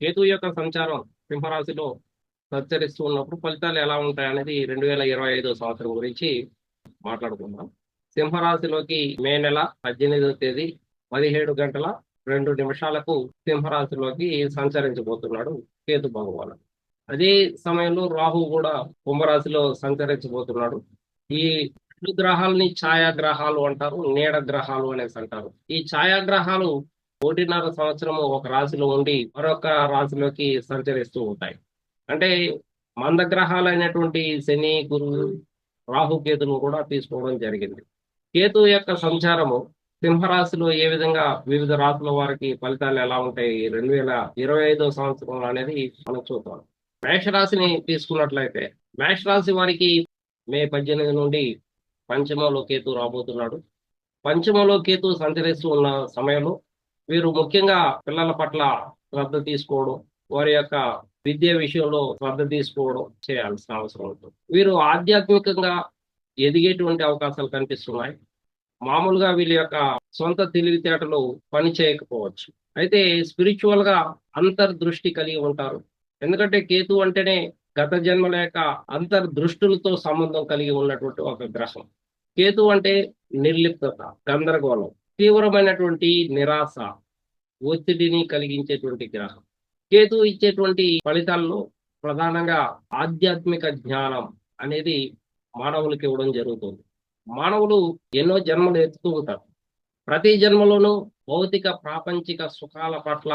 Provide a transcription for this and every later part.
కేతు యొక్క సంచారం సింహరాశిలో సంచరిస్తూ ఉన్నప్పుడు ఫలితాలు ఎలా ఉంటాయనేది 2025 సంవత్సరం గురించి మాట్లాడుకుందాం. సింహరాశిలోకి మే నెల 18వ తేదీ 17 గంటల 2 నిమిషాలకు సింహరాశిలోకి సంచరించబోతున్నాడు కేతు భగవానుడు. అదే సమయంలో రాహు కూడా కుంభరాశిలో సంచరించబోతున్నాడు. ఈ రెండు గ్రహాలని ఛాయాగ్రహాలు అంటారు, నీడ గ్రహాలు అనేసి అంటారు. ఈ ఛాయాగ్రహాలు 1.5 సంవత్సరము ఒక రాశిలో ఉండి మరొక రాశిలోకి సంచరిస్తూ ఉంటాయి. అంటే మందగ్రహాలైనటువంటి శని, గురువు, రాహుకేతును కూడా తీసుకోవడం జరిగింది. కేతు యొక్క సంచారము సింహరాశిలో ఏ విధంగా వివిధ రాశుల వారికి ఫలితాలు ఎలా ఉంటాయి 2025 సంవత్సరం అనేది మనం చూద్దాం. మేషరాశిని తీసుకున్నట్లయితే మేషరాశి వారికి మే 18 నుండి పంచమంలో కేతు రాబోతున్నాడు. పంచమంలో కేతు సంచరిస్తూ ఉన్న సమయంలో వీరు ముఖ్యంగా పిల్లల పట్ల శ్రద్ధ తీసుకోవడం, వారి యొక్క విద్య విషయంలో శ్రద్ధ తీసుకోవడం చేయాల్సిన అవసరం ఉంటుంది. వీరు ఆధ్యాత్మికంగా ఎదిగేటువంటి అవకాశాలు కనిపిస్తున్నాయి. మామూలుగా వీళ్ళ యొక్క సొంత తెలివితేటలు పని చేయకపోవచ్చు. అయితే స్పిరిచువల్ గా అంతర్దృష్టి కలిగి ఉంటారు. ఎందుకంటే కేతు అంటేనే గత జన్మల యొక్క అంతర్దృష్టులతో సంబంధం కలిగి ఉన్నటువంటి ఒక గ్రహం. కేతు అంటే నిర్లిప్తత, గందరగోళం, తీవ్రమైనటువంటి నిరాశ, ఒత్తిడిని కలిగించేటువంటి గ్రహం. కేతు ఇచ్చేటువంటి ఫలితాల్లో ప్రధానంగా ఆధ్యాత్మిక జ్ఞానం అనేది మానవులకి ఇవ్వడం జరుగుతుంది. మానవులు ఎన్నో జన్మలు ఎత్తుతూ ఉంటారు. ప్రతి జన్మలోనూ భౌతిక ప్రాపంచిక సుఖాల పట్ల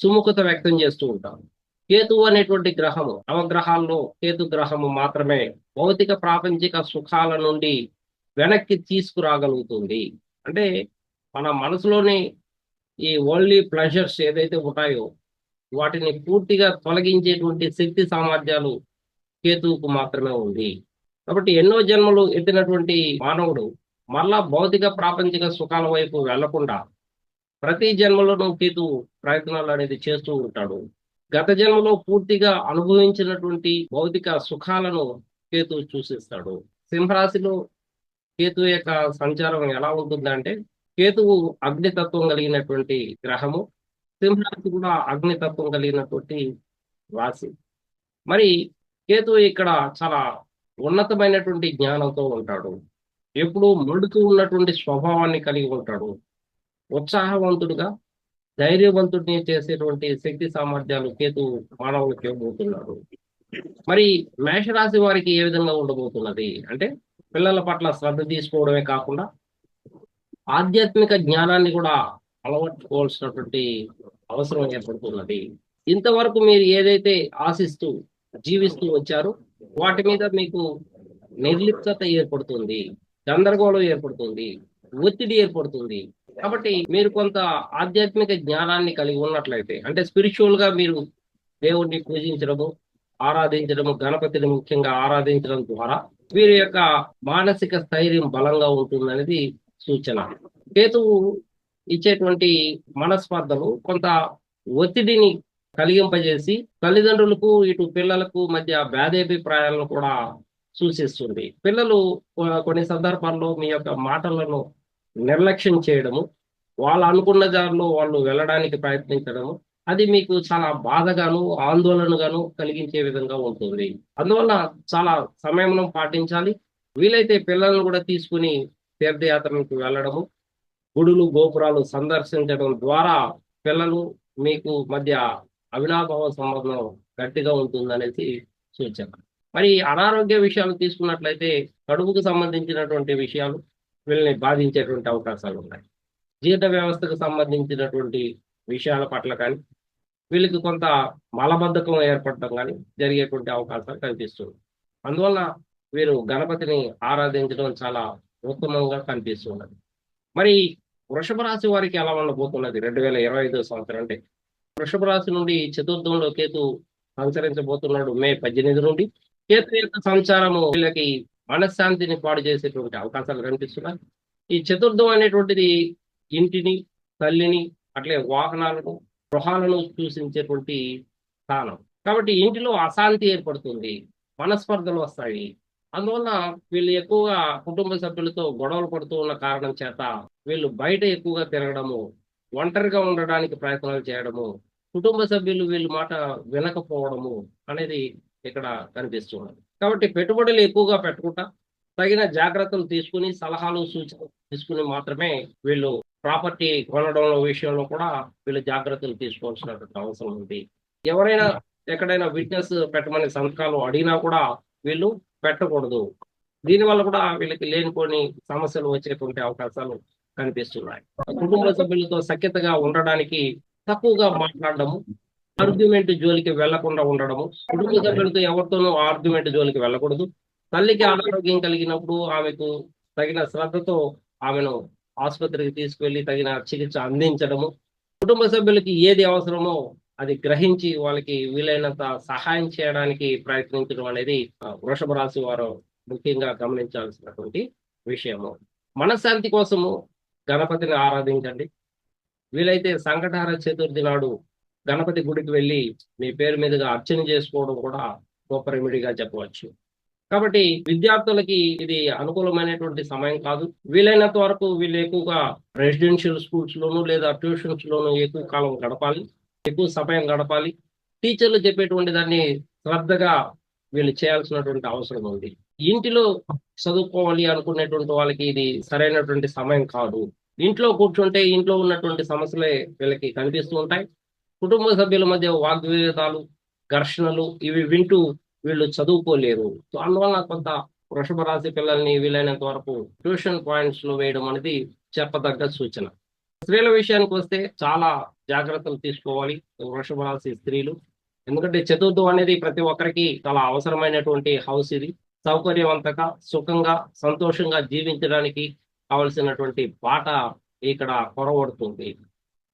సుముఖత వ్యక్తం చేస్తూ ఉంటారు. కేతు అనేటువంటి గ్రహము నవగ్రహాల్లో కేతు గ్రహము మాత్రమే భౌతిక ప్రాపంచిక సుఖాల నుండి వెనక్కి తీసుకురాగలుగుతుంది. అంటే మన మనసులోని ఈ ఓన్లీ ప్లెజర్స్ ఏదైతే ఉంటాయో వాటిని పూర్తిగా తొలగించేటువంటి శక్తి సామర్థ్యాలు కేతువుకు మాత్రమే ఉంది. కాబట్టి ఎన్నో జన్మలు ఎత్తినటువంటి మానవుడు మరలా భౌతిక ప్రాపంచిక సుఖాల వైపు వెళ్లకుండా ప్రతి జన్మలోనూ కేతు ప్రయత్నాలు అనేది చేస్తూ ఉంటాడు. గత జన్మలో పూర్తిగా అనుభవించినటువంటి భౌతిక సుఖాలను కేతు సూచిస్తాడు. సింహరాశిలో కేతు యొక్క సంచారం ఎలా ఉంటుందంటే కేతువు అగ్నితత్వం కలిగినటువంటి గ్రహము. సింహరాశి కూడా అగ్నితత్వం కలిగినటువంటి రాశి. మరి కేతు ఇక్కడ చాలా ఉన్నతమైనటువంటి జ్ఞానంతో ఉంటాడు. ఎప్పుడూ మండుతూ ఉన్నటువంటి స్వభావాన్ని కలిగి ఉంటాడు. ఉత్సాహవంతుడుగా ధైర్యవంతుడిని చేసేటువంటి శక్తి సామర్థ్యాలు కేతు మానవునికి ఇవ్వబోతున్నాడు. మరి మేషరాశి వారికి ఏ విధంగా ఉండబోతున్నది అంటే పిల్లల పట్ల శ్రద్ధ తీసుకోవడమే కాకుండా ఆధ్యాత్మిక జ్ఞానాన్ని కూడా అలవర్చుకోవాల్సినటువంటి అవసరం ఏర్పడుతున్నది. ఇంతవరకు మీరు ఏదైతే ఆశిస్తూ జీవిస్తూ వచ్చారో వాటి మీద మీకు నిర్లిప్తత ఏర్పడుతుంది, గందరగోళం ఏర్పడుతుంది, ఒత్తిడి ఏర్పడుతుంది. కాబట్టి మీరు కొంత ఆధ్యాత్మిక జ్ఞానాన్ని కలిగి ఉన్నట్లయితే అంటే స్పిరిచువల్ గా మీరు దేవుణ్ణి పూజించడము, ఆరాధించడము, గణపతిని ముఖ్యంగా ఆరాధించడం ద్వారా వీరి యొక్క మానసిక స్థైర్యం బలంగా ఉంటుందనేది సూచన. కేతువు ఇచ్చేటువంటి మనస్పర్ధలు కొంత ఒత్తిడిని కలిగింపజేసి తల్లిదండ్రులకు ఇటు పిల్లలకు మధ్య భేదాభిప్రాయాలను కూడా సూచిస్తుంది. పిల్లలు కొన్ని సందర్భాల్లో మీ యొక్క మాటలను నిర్లక్ష్యం చేయడము, వాళ్ళు అనుకున్న దారిలో వాళ్ళు వెళ్ళడానికి ప్రయత్నించడము, అది మీకు చాలా బాధగాను ఆందోళనగాను కలిగించే విధంగా ఉంటుంది. అందువల్ల చాలా సంయమనం పాటించాలి. వీలైతే పిల్లలను కూడా తీసుకుని తీర్థయాత్రలకు వెళ్ళడము, గుడులు గోపురాలు సందర్శించడం ద్వారా పిల్లలు మీకు మధ్య అవినాభావ సంబంధం గట్టిగా ఉంటుందనేసి సూచన. మరి అనారోగ్య విషయాలు తీసుకున్నట్లయితే కడుపుకు సంబంధించినటువంటి విషయాలు వీళ్ళని బాధించేటువంటి అవకాశాలు ఉన్నాయి. జీర్ణ వ్యవస్థకు సంబంధించినటువంటి విషయాల పట్ల కానీ వీళ్ళకి కొంత మలబద్ధకం ఏర్పడటం కానీ జరిగేటువంటి అవకాశాలు కనిపిస్తుంది. అందువల్ల వీరు గణపతిని ఆరాధించడం చాలా ఉత్తమంగా కనిపిస్తున్నది. మరి వృషభ రాశి వారికి ఎలా ఉండబోతున్నది 2025 సంవత్సరం అంటే వృషభ రాశి నుండి చతుర్థంలో కేతు సంచరించబోతున్నాడు మే 18 నుండి. కేతు యొక్క సంచారము వీళ్ళకి మనశ్శాంతిని పాడు చేసేటువంటి అవకాశాలు కనిపిస్తున్నాయి. ఈ చతుర్థం అనేటువంటిది ఇంటిని, తల్లిని, అట్లే వాహనాలను, గృహాలను సూచించేటువంటి స్థానం. కాబట్టి ఇంటిలో అశాంతి ఏర్పడుతుంది, మనస్పర్ధలు వస్తాయి. అందువల్ల వీళ్ళు ఎక్కువగా కుటుంబ సభ్యులతో గొడవలు పడుతూ ఉన్న కారణం చేత వీళ్ళు బయట ఎక్కువగా తిరగడము, ఒంటరిగా ఉండడానికి ప్రయత్నాలు చేయడము, కుటుంబ సభ్యులు వీళ్ళ మాట వినకపోవడము అనేది ఇక్కడ కనిపిస్తున్నది. కాబట్టి పెట్టుబడులు ఎక్కువగా పెట్టుకుంటా తగిన జాగ్రత్తలు తీసుకుని సలహాలు సూచనలు తీసుకుని మాత్రమే వీళ్ళు ప్రాపర్టీ కొనడం విషయంలో కూడా వీళ్ళు జాగ్రత్తలు తీసుకోవాల్సినటువంటి అవసరం ఉంది. ఎవరైనా ఎక్కడైనా విట్నెస్ పెట్టమని సంతకాలు అడిగినా కూడా వీళ్ళు పెట్టకూడదు. దీనివల్ల కూడా వీళ్ళకి లేనిపోని సమస్యలు వచ్చేటువంటి అవకాశాలు కనిపిస్తున్నాయి. కుటుంబ సభ్యులతో సఖ్యతగా ఉండడానికి తక్కువగా మాట్లాడడము, ఆర్గ్యుమెంట్ జోలికి వెళ్లకుండా ఉండడము, కుటుంబ సభ్యులతో ఎవరితోనూ ఆర్గ్యుమెంట్ జోలికి వెళ్ళకూడదు. తల్లికి అనారోగ్యం కలిగినప్పుడు ఆమెకు తగిన శ్రద్ధతో ఆమెను ఆసుపత్రికి తీసుకువెళ్లి తగిన చికిత్స అందించడము, కుటుంబ సభ్యులకి ఏది అవసరమో అది గ్రహించి వాళ్ళకి వీలైనంత సహాయం చేయడానికి ప్రయత్నించడం అనేది వృషభ రాశి వారు ముఖ్యంగా గమనించాల్సినటువంటి విషయము. మనశ్శాంతి కోసము గణపతిని ఆరాధించండి. వీలైతే సంకటహర చతుర్థి నాడు గణపతి గుడికి వెళ్ళి మీ పేరు మీదుగా అర్చన చేసుకోవడం కూడా గొప్ప రెమెడీగా చెప్పవచ్చు. కాబట్టి విద్యార్థులకి ఇది అనుకూలమైనటువంటి సమయం కాదు. వీలైనంత వరకు వీళ్ళు ఎక్కువగా రెసిడెన్షియల్ స్కూల్స్ లోను లేదా ట్యూషన్స్ లోను ఎక్కువ కాలం గడపాలి, ఎక్కువ సమయం గడపాలి. టీచర్లు చెప్పేటువంటి దాన్ని శ్రద్ధగా వీళ్ళు చేయాల్సినటువంటి అవసరం ఉంది. ఇంటిలో చదువుకోవాలి అనుకునేటువంటి వాళ్ళకి ఇది సరైనటువంటి సమయం కాదు. ఇంట్లో కూర్చుంటే ఇంట్లో ఉన్నటువంటి సమస్యలే వీళ్ళకి కనిపిస్తూ ఉంటాయి. కుటుంబ సభ్యుల మధ్య వాగ్వివాదాలు, ఘర్షణలు ఇవి వింటూ వీళ్ళు చదువుకోలేరు. సో అందువలన కొంత వృషభ రాశి పిల్లల్ని వీలైనంత వరకు ట్యూషన్ పాయింట్స్ లో వేయడం అనేది చెప్పదగ్గ సూచన. స్త్రీల విషయానికి వస్తే చాలా జాగ్రత్తలు తీసుకోవాలి వృషభ రాశి స్త్రీలు. ఎందుకంటే చతుర్థం అనేది ప్రతి ఒక్కరికి చాలా అవసరమైనటువంటి హౌస్ ఇది. సౌకర్యవంతంగా, సుఖంగా, సంతోషంగా జీవించడానికి కావలసినటువంటి బాట ఇక్కడ కొరవడుతుంది.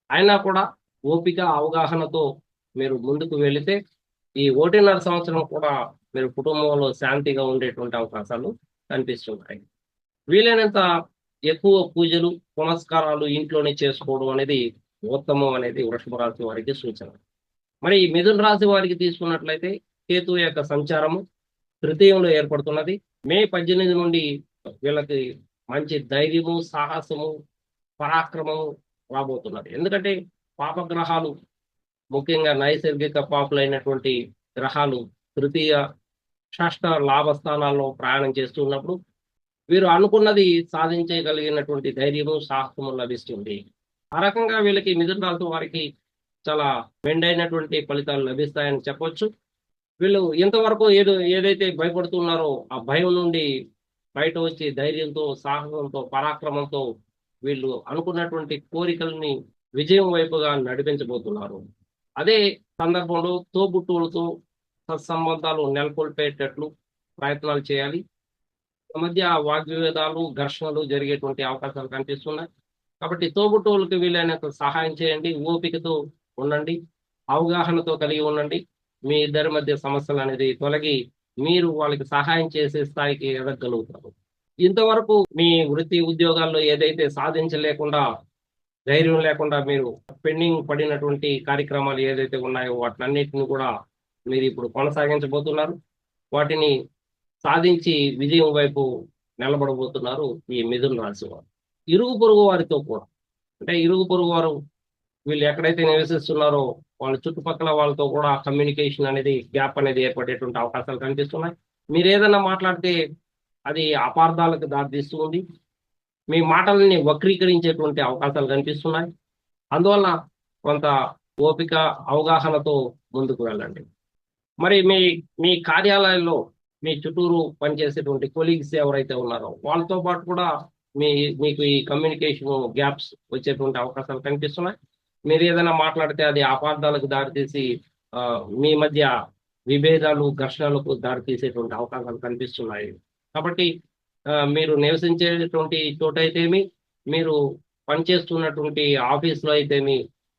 అయినా కూడా ఓపిక, అవగాహనతో మీరు ముందుకు వెళితే ఈ 1.5 సంవత్సరం కూడా మీరు కుటుంబంలో శాంతిగా ఉండేటువంటి అవకాశాలు కనిపిస్తున్నాయి. వీలైనంత ఎక్కువ పూజలు, పునస్కారాలు ఇంట్లోనే చేసుకోవడం అనేది ఉత్తమం అనేది వృషభ రాశి వారికి సూచన. మరి ఈ మిథున రాశి వారికి తీసుకున్నట్లయితే కేతు యొక్క సంచారము తృతీయంలో ఏర్పడుతున్నది. మే 18 నుండి వీళ్ళకి మంచి ధైర్యము, సాహసము, పరాక్రమము రాబోతున్నది. ఎందుకంటే పాపగ్రహాలు, ముఖ్యంగా నైసర్గిక పాపులైనటువంటి గ్రహాలు తృతీయ, షష్ఠ లాభస్థానాల్లో ప్రయాణం చేస్తున్నప్పుడు వీరు అనుకున్నది సాధించగలిగినటువంటి ధైర్యము, సాహసము లభిస్తుంది. ఆ రకంగా వీళ్ళకి మిథున రాశి వారికి చాలా మెండైనటువంటి ఫలితాలు లభిస్తాయని చెప్పొచ్చు. వీళ్ళు ఇంతవరకు ఏదైతే భయపడుతున్నారో ఆ భయం నుండి బయట వచ్చి ధైర్యంతో, సాహసంతో, పరాక్రమంతో వీళ్ళు అనుకున్నటువంటి కోరికల్ని విజయం వైపుగా నడిపించబోతున్నారు. అదే సందర్భంలో తోబుట్టువులతో సత్సంబంధాలు నెలకొల్పేటట్లు ప్రయత్నాలు చేయాలి. మధ్య వాగ్వివాదాలు, ఘర్షణలు జరిగేటువంటి అవకాశాలు కనిపిస్తున్నాయి. కాబట్టి తోబుట్టువులకు వీలైనంత సహాయం చేయండి, ఓపికతో ఉండండి, అవగాహనతో కలిగి ఉండండి. మీ ఇద్దరి మధ్య సమస్యలు అనేది తొలగి మీరు వాళ్ళకి సహాయం చేసే స్థాయికి ఎదగలుగుతారు. ఇంతవరకు మీ వృత్తి ఉద్యోగాల్లో ఏదైతే సాధించలేకుండా, ధైర్యం లేకుండా మీరు పెండింగ్ పడినటువంటి కార్యక్రమాలు ఏదైతే ఉన్నాయో వాటినన్నిటిని కూడా మీరు ఇప్పుడు కొనసాగించబోతున్నారు. వాటిని సాధించి విజయం వైపు నిలబడబోతున్నారు ఈ మిథున రాశి వారు. ఇరుగు పొరుగు వారితో కూడా, అంటే ఇరుగు పొరుగు వారు వీళ్ళు ఎక్కడైతే నివసిస్తున్నారో వాళ్ళ చుట్టుపక్కల వాళ్ళతో కూడా కమ్యూనికేషన్ అనేది, గ్యాప్ అనేది ఏర్పడేటువంటి అవకాశాలు కనిపిస్తున్నాయి. మీరు ఏదైనా మాట్లాడితే అది అపార్థాలకు దారితీస్తూ ఉంది. మీ మాటలని వక్రీకరించేటువంటి అవకాశాలు కనిపిస్తున్నాయి. అందువల్ల కొంత ఓపిక, అవగాహనతో ముందుకు వెళ్ళండి. మరి మీ కార్యాలయంలో మీ చుట్టూరు పనిచేసేటువంటి కొలీగ్స్ ఎవరైతే ఉన్నారో వాళ్ళతో పాటు కూడా మీకు ఈ కమ్యూనికేషన్ గ్యాప్స్ వచ్చేటువంటి అవకాశాలు కనిపిస్తున్నాయి. మీరు ఏదైనా మాట్లాడితే అది అపార్థాలకు దారితీసి మీ మధ్య విభేదాలు, ఘర్షణలకు దారితీసేటువంటి అవకాశాలు కనిపిస్తున్నాయి. కాబట్టి మీరు నివసించేటువంటి చోటైతేమి, మీరు పనిచేస్తున్నటువంటి ఆఫీస్లో అయితేమి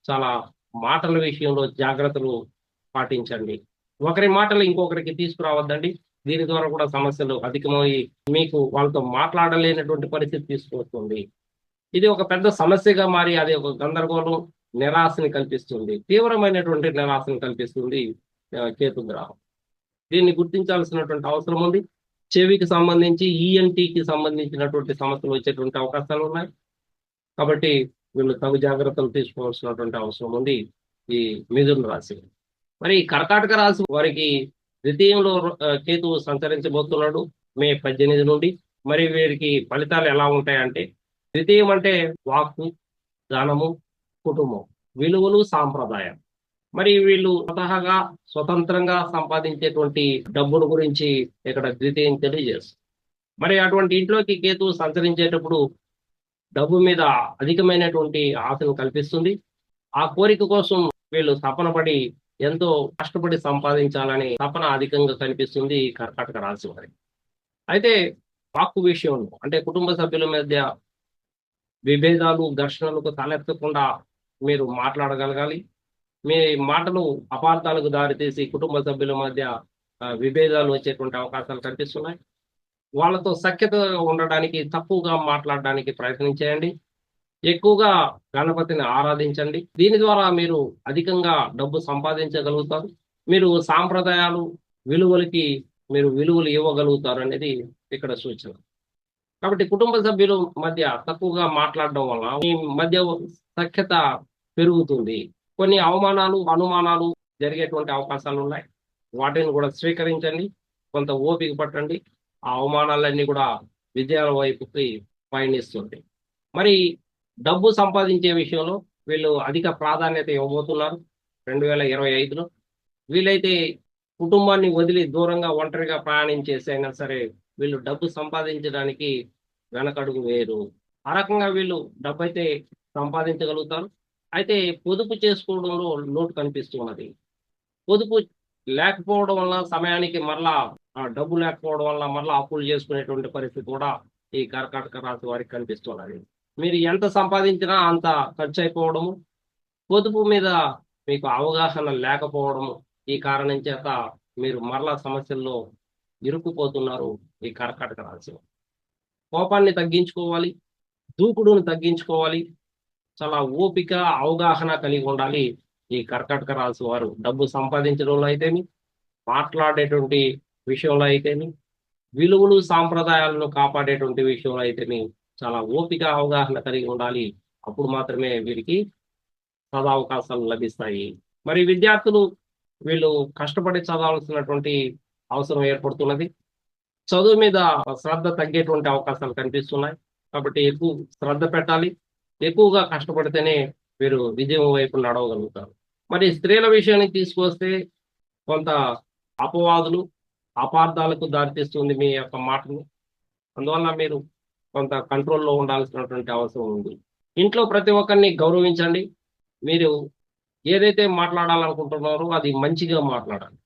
చాలా మాటల విషయంలో జాగ్రత్తలు పాటించండి. ఒకరి మాటలు ఇంకొకరికి తీసుకురావద్దండి. దీని ద్వారా కూడా సమస్యలు అధికమై మీకు వాళ్ళతో మాట్లాడలేనటువంటి పరిస్థితి తీసుకొస్తుంది. ఇది ఒక పెద్ద సమస్యగా మారి అది ఒక గందరగోళం, నిరాశని కల్పిస్తుంది, తీవ్రమైనటువంటి నిరాశని కల్పిస్తుంది కేతు గ్రహం. దీన్ని గుర్తించాల్సినటువంటి అవసరం ఉంది. చెవికి సంబంధించి, ఈఎన్టీకి సంబంధించినటువంటి సమస్యలు వచ్చేటువంటి అవకాశాలు ఉన్నాయి. కాబట్టి వీళ్ళు తగు జాగ్రత్తలు తీసుకోవాల్సినటువంటి అవసరం ఉంది. ఈ మిథున రాశి. మరి ఈ కర్కాటక రాశి వారికి ద్వితీయంలో కేతువు సంచరించబోతున్నాడు మే 18 నుండి. మరి వీరికి ఫలితాలు ఎలా ఉంటాయంటే, ద్వితీయం అంటే వాక్కు, ధనము, కుటుంబం, విలువలు, సాంప్రదాయం. మరి వీళ్ళు స్వతహాగా స్వతంత్రంగా సంపాదించేటువంటి డబ్బుల గురించి ఇక్కడ ద్వితీయం తెలియజేస్తుంది. మరి అటువంటి ఇంట్లోకి కేతువు సంచరించేటప్పుడు డబ్బు మీద అధికమైనటువంటి ఆశను కల్పిస్తుంది. ఆ కోరిక కోసం వీళ్ళు తపన పడి ఎంతో కష్టపడి సంపాదించాలని తపన అధికంగా కనిపిస్తుంది ఈ కర్కాటక రాశి వారికి. అయితే వాక్కు విషయంలో అంటే కుటుంబ సభ్యుల మధ్య విభేదాలు, ఘర్షణలకు తలెత్తకుండా మీరు మాట్లాడగలగాలి. మీ మాటలు అపార్థాలకు దారితీసి కుటుంబ సభ్యుల మధ్య విభేదాలు వచ్చేటువంటి అవకాశాలు కనిపిస్తున్నాయి. వాళ్ళతో సఖ్యతగా ఉండడానికి తక్కువగా మాట్లాడడానికి ప్రయత్నించేయండి. ఎక్కువగా గణపతిని ఆరాధించండి. దీని ద్వారా మీరు అధికంగా డబ్బు సంపాదించగలుగుతారు. మీరు సాంప్రదాయాలు, విలువలకి మీరు విలువలు ఇవ్వగలుగుతారు అనేది ఇక్కడ సూచన. కాబట్టి కుటుంబ సభ్యుల మధ్య తక్కువగా మాట్లాడడం వల్ల మీ మధ్య సఖ్యత పెరుగుతుంది. కొన్ని అవమానాలు, అనుమానాలు జరిగేటువంటి అవకాశాలు ఉన్నాయి. వాటిని కూడా స్వీకరించండి. కొంత ఓపిక పట్టండి. ఆ అవమానాలన్నీ కూడా విజయాల వైపుకి పయనిస్తుంది. మరి డబ్బు సంపాదించే విషయంలో వీళ్ళు అధిక ప్రాధాన్యత ఇవ్వబోతున్నారు 2025లో. వీలైతే కుటుంబాన్ని వదిలి దూరంగా ఒంటరిగా ప్రయాణం చేసైనా సరే వీళ్ళు డబ్బు సంపాదించడానికి వెనకడుగు వేయరు. ఆ రకంగా వీళ్ళు డబ్బు అయితే సంపాదించగలుగుతారు. అయితే పొదుపు చేసుకోవడంలో లోటు కనిపిస్తున్నది. పొదుపు లేకపోవడం వల్ల సమయానికి మరలా డబ్బు లేకపోవడం వల్ల మరలా అప్పులు చేసుకునేటువంటి పరిస్థితి కూడా ఈ కర్కాటక రాశి వారికి కనిపిస్తున్నది. మీరు ఎంత సంపాదించినా అంత ఖర్చు అయిపోవడము, పొదుపు మీద మీకు అవగాహన లేకపోవడము, ఈ కారణం చేత మీరు మరలా సమస్యల్లో ఇరుక్కుపోతున్నారు ఈ కర్కాటక రాశి. కోపాన్ని తగ్గించుకోవాలి, దూకుడును తగ్గించుకోవాలి, చాలా ఓపిక, అవగాహన కలిగి ఉండాలి ఈ కర్కాటక రాశి వారు. డబ్బు సంపాదించడంలో అయితేమి, మాట్లాడేటువంటి విషయంలో అయితేమి, విలువలు, సాంప్రదాయాలను కాపాడేటువంటి విషయంలో అయితేమి చాలా ఓపిక, అవగాహన కలిగి ఉండాలి. అప్పుడు మాత్రమే వీరికి సదావకాశాలు లభిస్తాయి. మరి విద్యార్థులు వీళ్ళు కష్టపడి చదవాల్సినటువంటి అవసరం ఏర్పడుతున్నది. చదువు మీద శ్రద్ధ తగ్గేటువంటి అవకాశాలు కనిపిస్తున్నాయి. కాబట్టి ఎక్కువ శ్రద్ధ పెట్టాలి. ఎక్కువగా కష్టపడితేనే వీరు విజయం వైపు నడవగలుగుతారు. మరి స్త్రీల విషయానికి తీసుకొస్తే కొంత అపవాదులు, అపార్థాలకు దారితీస్తుంది మీ యొక్క మాటలు. అందువల్ల మీరు కొంత కంట్రోల్లో ఉండాల్సినటువంటి అవసరం ఉంది. ఇంట్లో ప్రతి ఒక్కరిని గౌరవించండి. మీరు ఏదైతే మాట్లాడాలనుకుంటున్నారో అది మంచిగా మాట్లాడాలి.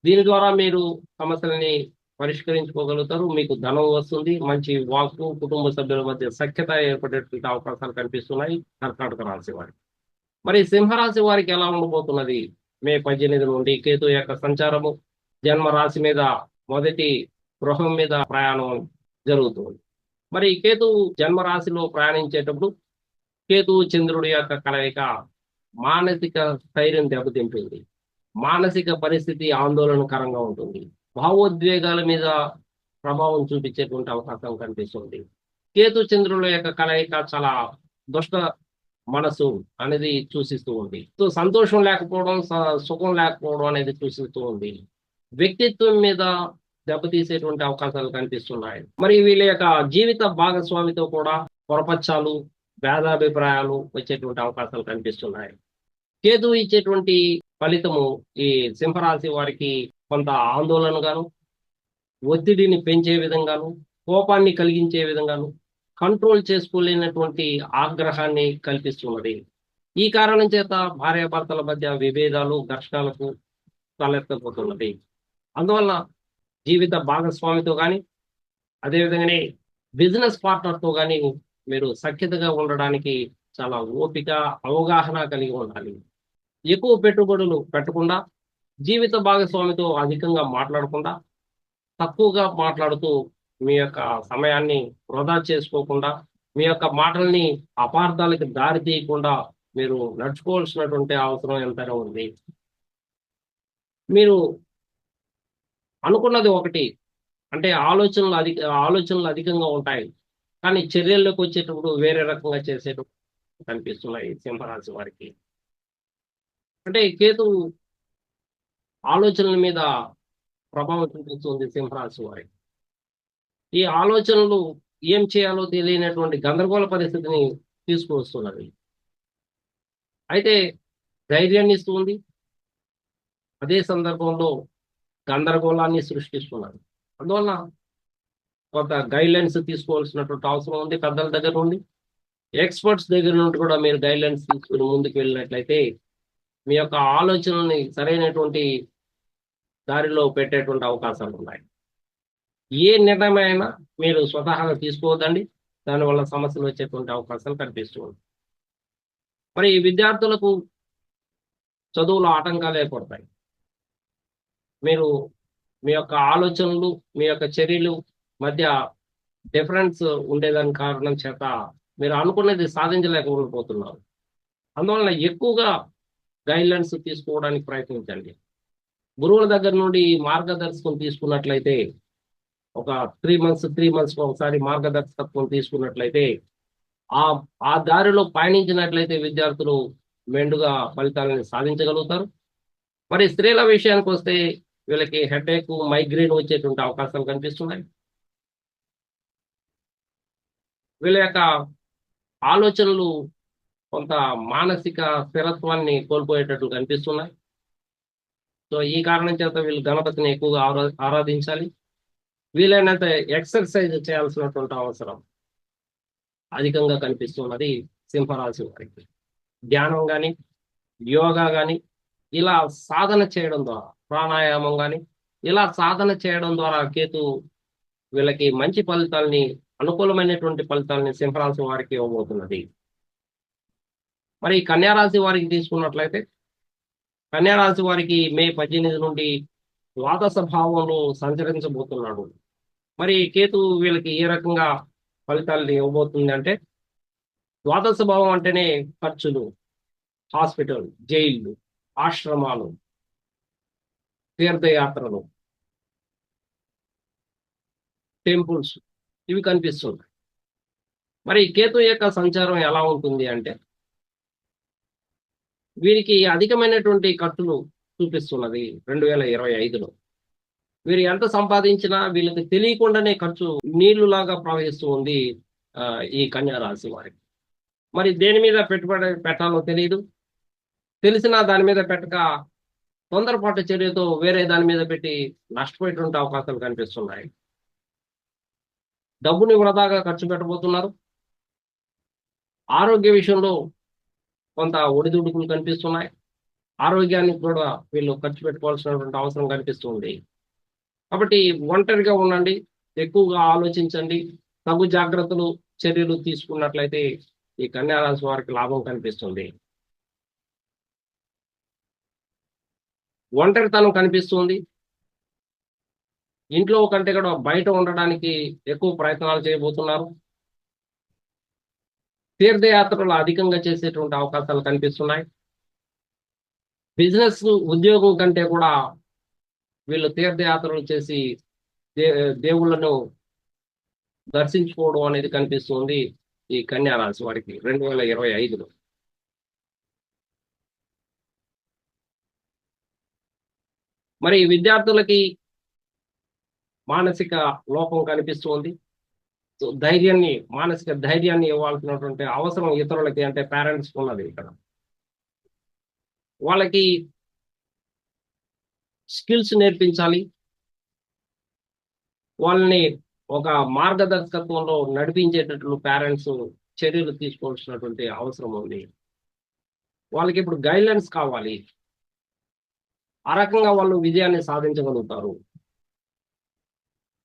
దీని ద్వారా మీరు సమస్యలని పరిష్కరించుకోగలుగుతారు. మీకు ధనం వస్తుంది. మంచి వాక్కు, కుటుంబ సభ్యుల మధ్య సఖ్యత ఏర్పడేటువంటి అవకాశాలు కనిపిస్తున్నాయి కర్కాటక రాశి వారికి. మరి సింహరాశి వారికి ఎలా ఉండబోతున్నది? మే 18 నుండి కేతు యొక్క సంచారము జన్మ రాశి మీద మొదటి గృహం మీద ప్రయాణం జరుగుతుంది. మరి కేతు జన్మ రాశిలో ప్రయాణించేటప్పుడు కేతువు చంద్రుడి యొక్క కలయిక మానసిక స్థైర్యం దెబ్బతింటుంది. మానసిక పరిస్థితి ఆందోళనకరంగా ఉంటుంది. భావోద్వేగాల మీద ప్రభావం చూపించేటువంటి అవకాశం కనిపిస్తుంది. కేతు చంద్రుల యొక్క కలయిక చాలా దుష్ట మనసు అనేది సూచిస్తూ ఉంది. సో సంతోషం లేకపోవడం, సుఖం లేకపోవడం అనేది సూచిస్తూ ఉంది. వ్యక్తిత్వం మీద దెబ్బతీసేటువంటి అవకాశాలు కనిపిస్తున్నాయి. మరి వీళ్ళ యొక్క జీవిత భాగస్వామితో కూడా పొరపచ్చాలు, భేదాభిప్రాయాలు వచ్చేటువంటి అవకాశాలు కనిపిస్తున్నాయి. కేతు ఇచ్చేటువంటి ఫలితము ఈ సింహరాశి వారికి కొంత ఆందోళనగాను, ఒత్తిడిని పెంచే విధంగాను, కోపాన్ని కలిగించే విధంగాను, కంట్రోల్ చేసుకోలేనటువంటి ఆగ్రహాన్ని కల్పిస్తున్నది. ఈ కారణం చేత భార్యాభర్తల మధ్య విభేదాలు, ఘర్షణలకు తలెత్తబోతున్నది. అందువల్ల జీవిత భాగస్వామితో కానీ, అదేవిధంగానే బిజినెస్ పార్ట్నర్తో కానీ మీరు సఖ్యతగా ఉండడానికి చాలా ఓపిక, అవగాహన కలిగి ఉండాలి. ఎక్కువ పెట్టుబడులు పెట్టకుండా, జీవిత భాగస్వామితో అధికంగా మాట్లాడకుండా, తక్కువగా మాట్లాడుతూ మీ యొక్క సమయాన్ని వృధా చేసుకోకుండా, మీ యొక్క మాటల్ని అపార్థాలకు దారి తీయకుండా మీరు నడుచుకోవాల్సినటువంటి అవసరం ఎంతైనా ఉంది. మీరు అనుకున్నది ఒకటి, అంటే ఆలోచనలు అధికంగా ఉంటాయి. కానీ చర్యల్లోకి వచ్చేటప్పుడు వేరే రకంగా చేసేటప్పుడు కనిపిస్తున్నాయి సింహరాశి వారికి. అంటే కేతు ఆలోచనల మీద ప్రభావం చూపిస్తుంది సింహరాశి వారి. ఈ ఆలోచనలు ఏం చేయాలో తెలియనటువంటి గందరగోళ పరిస్థితిని తీసుకువస్తున్నది. అయితే ధైర్యాన్ని ఇస్తుంది. అదే సందర్భంలో గందరగోళాన్ని సృష్టిస్తున్నారు. అందువల్ల కొంత గైడ్లైన్స్ తీసుకోవాల్సినటువంటి అవసరం ఉంది పెద్దల దగ్గర నుండి. ఎక్స్పర్ట్స్ దగ్గర నుండి కూడా మీరు గైడ్లైన్స్ తీసుకుని ముందుకు వెళ్ళినట్లయితే మీ యొక్క ఆలోచనల్ని సరైనటువంటి దారిలో పెట్టేటువంటి అవకాశాలు ఉన్నాయి. ఏ నిర్ణయమైనా మీరు స్వతహాగా తీసుకోవద్దండి. దానివల్ల సమస్యలు వచ్చేటువంటి అవకాశాలు కనిపిస్తూ ఉంటాయి. మరి ఈ విద్యార్థులకు చదువులో ఆటంకాలు ఏర్పడతాయి. మీరు మీ యొక్క ఆలోచనలు, మీ యొక్క చర్యలు మధ్య డిఫరెన్స్ ఉండేదాని కారణం చేత మీరు అనుకున్నది సాధించలేకపోతున్నారు. అందువలన ఎక్కువగా గైడ్లైన్స్ తీసుకోవడానికి ప్రయత్నించండి. గురువుల దగ్గర నుండి మార్గదర్శకం తీసుకున్నట్లయితే ఒక 3 మంత్స్ ఒకసారి మార్గదర్శకత్వం తీసుకున్నట్లయితే ఆ ఆ దారిలో పయనించినట్లయితే విద్యార్థులు మెండుగా ఫలితాలను సాధించగలుగుతారు. మరి స్త్రీల విషయానికి వస్తే వీళ్ళకి హెడేక్, మైగ్రేన్ వచ్చేటువంటి అవకాశాలు కనిపిస్తున్నాయి. వీళ్ళ యొక్క ఆలోచనలు కొంత మానసిక స్థిరత్వాన్ని కోల్పోయేటట్లు కనిపిస్తున్నాయి. సో ఈ కారణం చేత వీళ్ళు గణపతిని ఎక్కువగా ఆరాధించాలి. వీలైనంత ఎక్సర్సైజ్ చేయాల్సినటువంటి అవసరం అధికంగా కనిపిస్తున్నది సింహరాశి వారికి. ధ్యానం కానీ, యోగా కానీ ఇలా సాధన చేయడం ద్వారా, ప్రాణాయామం కానీ ఇలా సాధన చేయడం ద్వారా కేతు వీళ్ళకి మంచి ఫలితాల్ని, అనుకూలమైనటువంటి ఫలితాల్ని సింహరాశి వారికి ఇవ్వబోతున్నది. మరి కన్యారాశి వారికి తీసుకున్నట్లయితే కన్యారాశి వారికి మే 18 నుండి ద్వాదశ భావంలో సంచరించబోతున్నాడు. మరి కేతు వీళ్ళకి ఏ రకంగా ఫలితాలను ఇవ్వబోతుంది అంటే, ద్వాదశ భావం అంటేనే ఖర్చులు, హాస్పిటల్, జైళ్ళు, ఆశ్రమాలు, తీర్థయాత్రలు, టెంపుల్స్ ఇవి కనిపిస్తుంది. మరి కేతు యొక్క సంచారం ఎలా ఉంటుంది అంటే వీరికి అధికమైనటువంటి ఖర్చులు చూపిస్తున్నది 2025లో. వీరు ఎంత సంపాదించినా వీళ్ళకి తెలియకుండానే ఖర్చు నీళ్లులాగా ప్రవహిస్తూ ఉంది ఈ కన్యా రాశి వారికి. మరి దేని మీద పెట్టుబడి పెట్టాలో తెలియదు. తెలిసినా దాని మీద పెట్టక తొందరపాటు చర్యతో వేరే దాని మీద పెట్టి నష్టపోయేటువంటి అవకాశాలు కనిపిస్తున్నాయి. డబ్బుని వృధాగా ఖర్చు పెట్టబోతున్నారు. ఆరోగ్య విషయంలో కొంత ఒడిదుడుకులు కనిపిస్తున్నాయి. ఆరోగ్యానికి కూడా వీళ్ళు ఖర్చు పెట్టుకోవాల్సినటువంటి అవసరం కనిపిస్తుంది. కాబట్టి ఒంటరిగా ఉండండి, ఎక్కువగా ఆలోచించండి, తగు జాగ్రత్తలు, చర్యలు తీసుకున్నట్లయితే ఈ కన్యా రాశి వారికి లాభం కనిపిస్తుంది. ఒంటరితనం కనిపిస్తుంది. ఇంట్లో కంటే కూడా బయట ఉండడానికి ఎక్కువ ప్రయత్నాలు చేయబోతున్నారు. తీర్థయాత్రలు అధికంగా చేసేటువంటి అవకాశాలు కనిపిస్తున్నాయి. బిజినెస్, ఉద్యోగం కంటే కూడా వీళ్ళు తీర్థయాత్రలు చేసి దేవుళ్ళను దర్శించుకోవడం అనేది కనిపిస్తుంది ఈ కన్యా రాశి వారికి 2025లో. మరి విద్యార్థులకి మానసిక లోపం కనిపిస్తుంది. మానసిక ధైర్యాన్ని ఇవ్వాల్సినటువంటి అవసరం ఇతరులకి, అంటే పేరెంట్స్ ఉన్నది. ఇక్కడ వాళ్ళకి స్కిల్స్ నేర్పించాలి. వాళ్ళని ఒక మార్గదర్శకత్వంలో నడిపించేటట్లు పేరెంట్స్ చర్యలు తీసుకోవాల్సినటువంటి అవసరం ఉంది. వాళ్ళకి ఇప్పుడు గైడ్లైన్స్ కావాలి. ఆ రకంగా వాళ్ళు విజయాన్ని సాధించగలుగుతారు.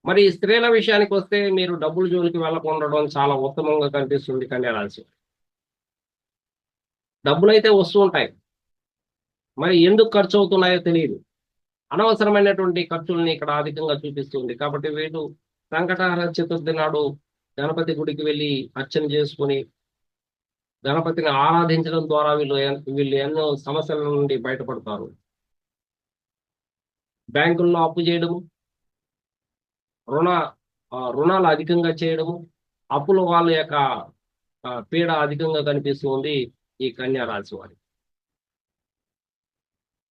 మరి స్త్రీల విషయానికి వస్తే మీరు డబ్బుల జోలికి వెళ్ళకుండా చాలా ఉత్తమంగా కనిపిస్తుంది కన్యా రాశి. డబ్బులైతే వస్తూ ఉంటాయి, మరి ఎందుకు ఖర్చు అవుతున్నాయో తెలియదు. అనవసరమైనటువంటి ఖర్చుల్ని ఇక్కడ అధికంగా చూపిస్తుంది. కాబట్టి వీళ్ళు సంకటహర చతుర్థి నాడు గణపతి గుడికి వెళ్ళి అర్చన చేసుకుని గణపతిని ఆరాధించడం ద్వారా వీళ్ళు ఎన్నో సమస్యల నుండి బయటపడతారు. బ్యాంకుల్లో అప్పు చేయడము, రుణాలు అధికంగా చేయడము, అప్పుల వాళ్ళ యొక్క పీడ అధికంగా కనిపిస్తుంది ఈ కన్యా రాశి వారికి.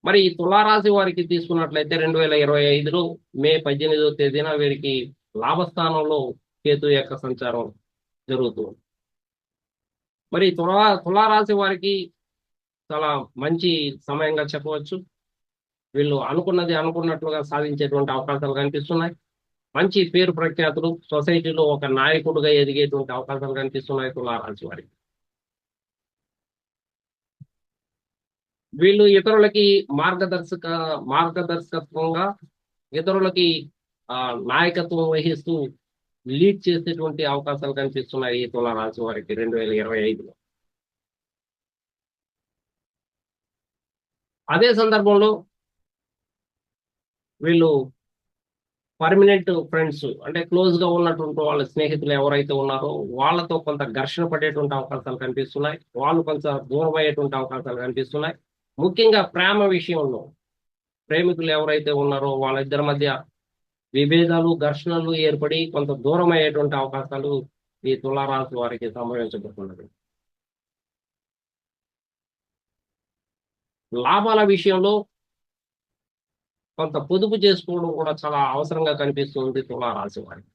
మరి ఈ తులారాశి వారికి తీసుకున్నట్లయితే 2025లో మే 18వ తేదీన వీరికి లాభస్థానంలో కేతు యొక్క సంచారం జరుగుతుంది. మరి తులారాశి వారికి చాలా మంచి సమయంగా చెప్పవచ్చు. వీళ్ళు అనుకున్నది అనుకున్నట్లుగా సాధించేటువంటి అవకాశాలు కనిపిస్తున్నాయి. మంచి పేరు ప్రఖ్యాతులు, సొసైటీలో ఒక నాయకుడిగా ఎదిగేటువంటి అవకాశాలు కనిపిస్తున్నాయి తులారాశి వారికి. వీళ్ళు ఇతరులకి మార్గదర్శకత్వంగా ఇతరులకి నాయకత్వం వహిస్తూ లీడ్ చేసేటువంటి అవకాశాలు కనిపిస్తున్నాయి ఈ తులారాశి వారికి 2025లో. అదే సందర్భంలో వీళ్ళు పర్మనెంట్ ఫ్రెండ్స్ అంటే క్లోజ్ గా ఉన్నటువంటి వాళ్ళ స్నేహితులు ఎవరైతే ఉన్నారో వాళ్ళతో కొంత ఘర్షణ పడేటువంటి అవకాశాలు కనిపిస్తున్నాయి. వాళ్ళు కొంత దూరం అయ్యేటువంటి అవకాశాలు కనిపిస్తున్నాయి. ముఖ్యంగా ప్రేమ విషయంలో ప్రేమికులు ఎవరైతే ఉన్నారో వాళ్ళిద్దరి మధ్య విభేదాలు, ఘర్షణలు ఏర్పడి కొంత దూరం అయ్యేటువంటి అవకాశాలు ఈ తులారాశి వారికి సంభవించబోతున్నది. లాభాల విషయంలో కొంత పొదుపు చేసుకోవడం కూడా చాలా అవసరంగా కనిపిస్తుంది తులారాశి వారికి.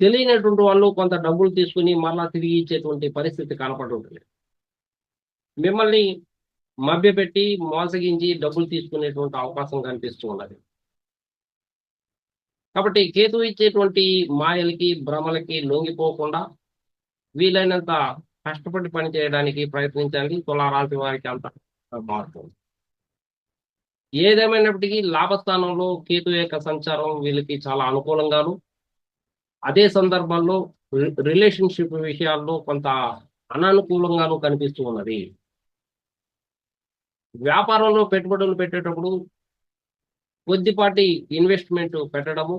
తెలియనటువంటి వాళ్ళు కొంత డబ్బులు తీసుకుని మరలా తిరిగి ఇచ్చేటువంటి పరిస్థితి కనపడుతుంది. మిమ్మల్ని మభ్యపెట్టి మోసగించి డబ్బులు తీసుకునేటువంటి అవకాశం కనిపిస్తూ ఉన్నది. కాబట్టి కేతు ఇచ్చేటువంటి మాయలకి, భ్రమలకి లొంగిపోకుండా వీలైనంత కష్టపడి పని చేయడానికి ప్రయత్నించండి. తులారాశి వారికి అంత మారుతుంది. ఏదేమైనప్పటికీ లాభస్థానంలో కేతు యొక్క సంచారం వీళ్ళకి చాలా అనుకూలంగాను, అదే సందర్భంలో రిలేషన్షిప్ విషయాల్లో కొంత అననుకూలంగాను కనిపిస్తూ ఉన్నది. వ్యాపారంలో పెట్టుబడులు పెట్టేటప్పుడు కొద్దిపాటి ఇన్వెస్ట్మెంట్ పెట్టడము,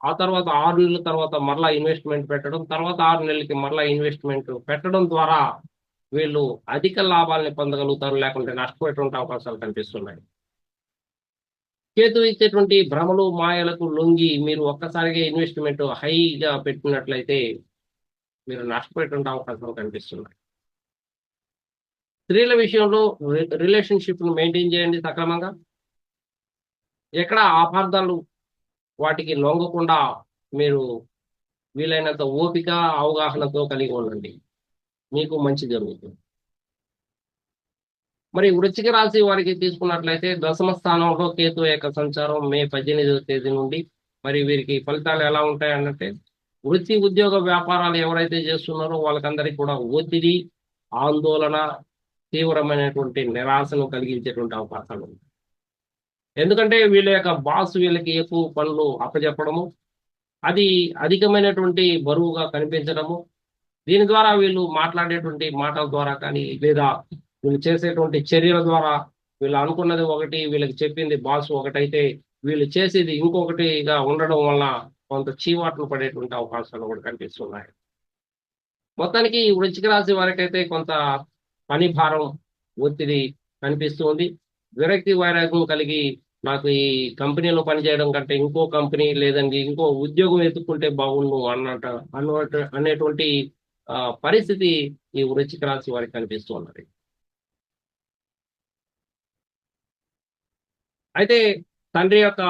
ఆ తర్వాత 6 నెలల తర్వాత మరలా ఇన్వెస్ట్మెంట్ పెట్టడం, తర్వాత 6 నెలలకి మరలా ఇన్వెస్ట్మెంట్ పెట్టడం ద్వారా వీళ్ళు అధిక లాభాలని పొందగలుగుతారు, లేకుంటే నష్టపోయేటువంటి అవకాశాలు కనిపిస్తున్నాయి. కేతు ఇచ్చేటువంటి భ్రమలు, మాయలకు లొంగి మీరు ఒక్కసారిగా ఇన్వెస్ట్మెంట్ హైగా పెట్టినట్లయితే మీరు నష్టపోయేటువంటి అవకాశాలు కనిపిస్తున్నాయి. స్త్రీల విషయంలో రిలేషన్షిప్ ను మెయింటైన్ చేయండి సక్రమంగా. ఎక్కడ అపార్థాలు వాటికి లొంగకుండా మీరు వీలైనంత ఓపిక, అవగాహనతో కలిగి ఉండండి, మీకు మంచి జరుగుతుంది. మరి వృశ్చిక రాశి వారికి తీసుకున్నట్లయితే దశమ స్థానంలో కేతు యొక్క సంచారం మే 18వ తేదీ నుండి. మరి వీరికి ఫలితాలు ఎలా ఉంటాయనంటే, వృత్తి, ఉద్యోగ, వ్యాపారాలు ఎవరైతే చేస్తున్నారో వాళ్ళకందరికీ కూడా ఒత్తిడి, ఆందోళన, తీవ్రమైనటువంటి నిరాశను కలిగించేటువంటి అవకాశాలు ఉన్నాయి. ఎందుకంటే వీళ్ళ యొక్క బాస్ వీళ్ళకి ఎక్కువ పనులు అప్పచెప్పడము, అది అధికమైనటువంటి బరువుగా కనిపించడము, దీని ద్వారా వీళ్ళు మాట్లాడేటువంటి మాటల ద్వారా కానీ లేదా వీళ్ళు చేసేటువంటి చర్యల ద్వారా వీళ్ళు అనుకున్నది ఒకటి, వీళ్ళకి చెప్పింది బాస్ ఒకటైతే వీళ్ళు చేసేది ఇంకొకటిగా ఉండడం వల్ల కొంత చీవాట్లు పడేటువంటి అవకాశాలు కూడా కనిపిస్తున్నాయి. మొత్తానికి వృశ్చిక రాశి వారికైతే కొంత పని భారం, ఒత్తిడి కనిపిస్తుంది. విరక్తి, వైరాగ్యం కలిగి నాకు ఈ కంపెనీలో పనిచేయడం కంటే ఇంకో కంపెనీ లేదండి ఇంకో ఉద్యోగం ఎత్తుకుంటే బాగుండు అనేటువంటి పరిస్థితి ఈ వృశ్చిక రాశి వారికి కనిపిస్తున్నది. అయితే తండ్రి యొక్క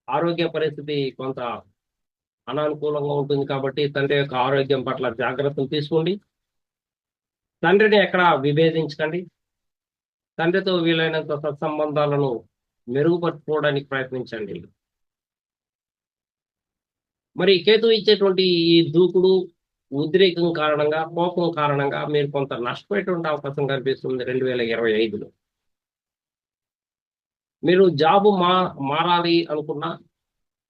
ఆరోగ్య పరిస్థితి కొంత అనానుకూలంగా ఉంటుంది కాబట్టి తండ్రి యొక్క ఆరోగ్యం పట్ల జాగ్రత్తలు తీసుకోండి. తండ్రిని ఎక్కడ విభేదించకండి. తండ్రితో వీలైనంత సత్సంబంధాలను మెరుగుపరుచుకోవడానికి ప్రయత్నించండి. మరి కేతు ఇచ్చేటువంటి ఈ దూకుడు, ఉద్రేకం కారణంగా, కోపం కారణంగా మీరు కొంత నష్టపోయేటువంటి అవకాశం కనిపిస్తుంది 2025లో. మీరు జాబు మారాలి అనుకున్నా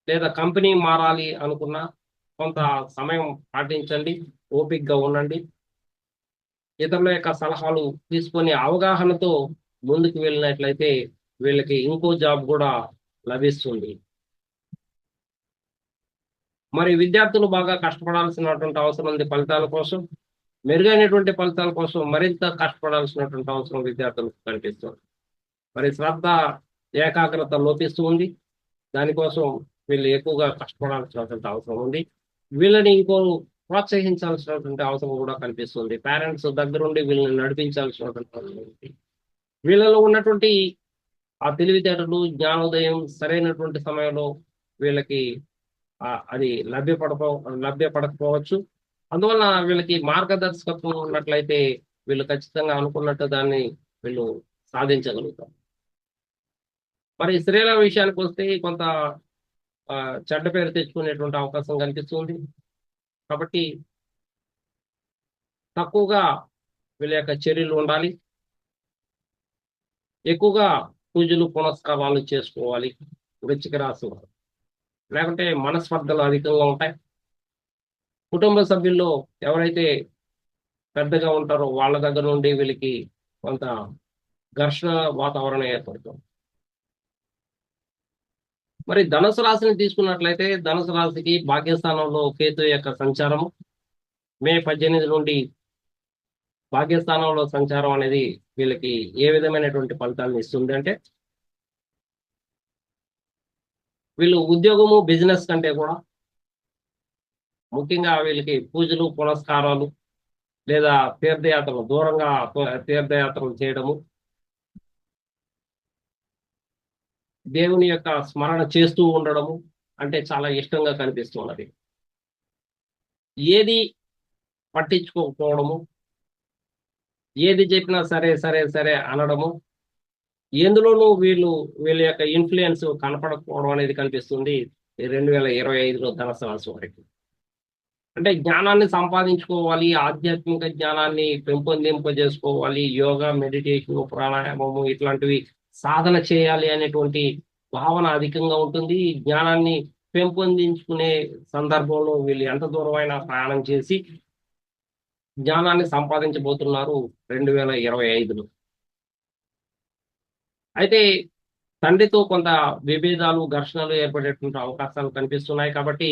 లేదా కంపెనీ మారాలి అనుకున్నా కొంత సమయం పాటించండి, ఓపికగా ఉండండి. ఇతరుల యొక్క సలహాలు తీసుకొని అవగాహనతో ముందుకు వెళ్ళినట్లయితే వీళ్ళకి ఇంకో జాబ్ కూడా లభిస్తుంది. మరి విద్యార్థులు బాగా కష్టపడాల్సినటువంటి అవసరం ఉంది. ఫలితాల కోసం, మెరుగైనటువంటి ఫలితాల కోసం మరింత కష్టపడాల్సినటువంటి అవసరం విద్యార్థులకు కనిపిస్తుంది. మరి శ్రద్ధ, ఏకాగ్రత లోపిస్తూ ఉంది. దానికోసం వీళ్ళు ఎక్కువగా కష్టపడాల్సినటువంటి అవసరం ఉంది. వీళ్ళని ఇంకో ప్రోత్సహించాల్సినటువంటి అవసరం కూడా కనిపిస్తుంది. పేరెంట్స్ దగ్గరుండి వీళ్ళని నడిపించాల్సినటువంటి అవసరం ఉంది. వీళ్ళలో ఉన్నటువంటి ఆ తెలివితేటలు, జ్ఞానోదయం సరైనటువంటి సమయంలో వీళ్ళకి అది లభ్యపడకపోవచ్చు. అందువలన వీళ్ళకి మార్గదర్శకత్వం ఉన్నట్లయితే వీళ్ళు ఖచ్చితంగా అనుకున్నట్టు దాన్ని వీళ్ళు సాధించగలుగుతారు. మరి స్త్రీల విషయానికి వస్తే కొంత చెడ్డ పేరు తెచ్చుకునేటువంటి అవకాశం కనిపిస్తుంది. కాబట్టి తక్కువగా వీళ్ళ యొక్క చర్యలు ఉండాలి. ఎక్కువగా పూజలు పునస్కారాలు చేసుకోవాలి వృశ్చిక రాశి వారు. లేకుంటే మనస్పర్ధలు అధికంగా ఉంటాయి. కుటుంబ సభ్యుల్లో ఎవరైతే పెద్దగా ఉంటారో వాళ్ళ దగ్గర నుండి వీళ్ళకి కొంత ఘర్షణ వాతావరణం ఏర్పడుతుంది. మరి ధనుసు రాశిని తీసుకున్నట్లయితే ధనుసు రాశికి భాగ్యస్థానంలో కేతు యొక్క సంచారము మే 18 నుండి భాగ్యస్థానంలో సంచారం అనేది వీళ్ళకి ఏ విధమైనటువంటి ఫలితాలను ఇస్తుంది అంటే, వీళ్ళు ఉద్యోగము బిజినెస్ కంటే కూడా ముఖ్యంగా వీళ్ళకి పూజలు పునస్కారాలు లేదా తీర్థయాత్రలు దూరంగా తీర్థయాత్రలు చేయడము, దేవుని యొక్క స్మరణ చేస్తూ ఉండడము అంటే చాలా ఇష్టంగా కనిపిస్తున్నది. ఏది పట్టించుకోకపోవడము, ఏది చెప్పినా సరే సరే సరే అనడము, ఎందులోనూ వీళ్ళ యొక్క ఇన్ఫ్లుయెన్స్ కనపడకపోవడం అనేది కనిపిస్తుంది ఈ 2025లో ధనుసు రాశి వారికి. అంటే జ్ఞానాన్ని సంపాదించుకోవాలి, ఆధ్యాత్మిక జ్ఞానాన్ని పెంపొందింపజేసుకోవాలి, యోగా, మెడిటేషన్, ప్రాణాయామము ఇట్లాంటివి సాధన చేయాలి అనేటువంటి భావన అధికంగా ఉంటుంది. ఈ జ్ఞానాన్ని పెంపొందించుకునే సందర్భంలో వీళ్ళు ఎంత దూరమైనా ప్రయాణం చేసి జ్ఞానాన్ని సంపాదించబోతున్నారు 2025లో. అయితే తండ్రితో కొంత విభేదాలు, ఘర్షణలు ఏర్పడేటువంటి అవకాశాలు కనిపిస్తున్నాయి. కాబట్టి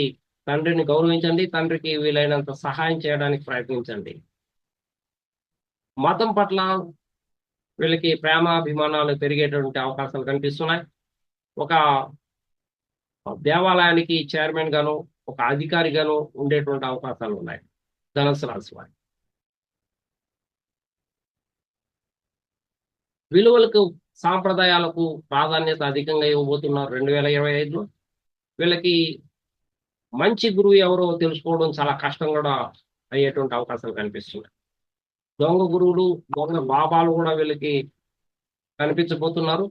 తండ్రిని గౌరవించండి, తండ్రికి వీలైనంత సహాయం చేయడానికి ప్రయత్నించండి. మతం పట్ల వీళ్ళకి ప్రేమాభిమానాలు పెరిగేటువంటి అవకాశాలు కనిపిస్తున్నాయి. ఒక దేవాలయానికి చైర్మన్ గాను, ఒక అధికారిగాను ఉండేటువంటి అవకాశాలు ఉన్నాయి ధనుసు రాశి వారి. విలువలకు, సాంప్రదాయాలకు ప్రాధాన్యత అధికంగా ఇవ్వబోతున్నారు 2025లో. వీళ్ళకి మంచి గురువు ఎవరో తెలుసుకోవడం చాలా కష్టం కూడా అయ్యేటువంటి అవకాశాలు కనిపిస్తున్నాయి. దొంగ గురువులు, దొంగ బాబాలు కూడా వీళ్ళకి కనిపించబోతున్నారు.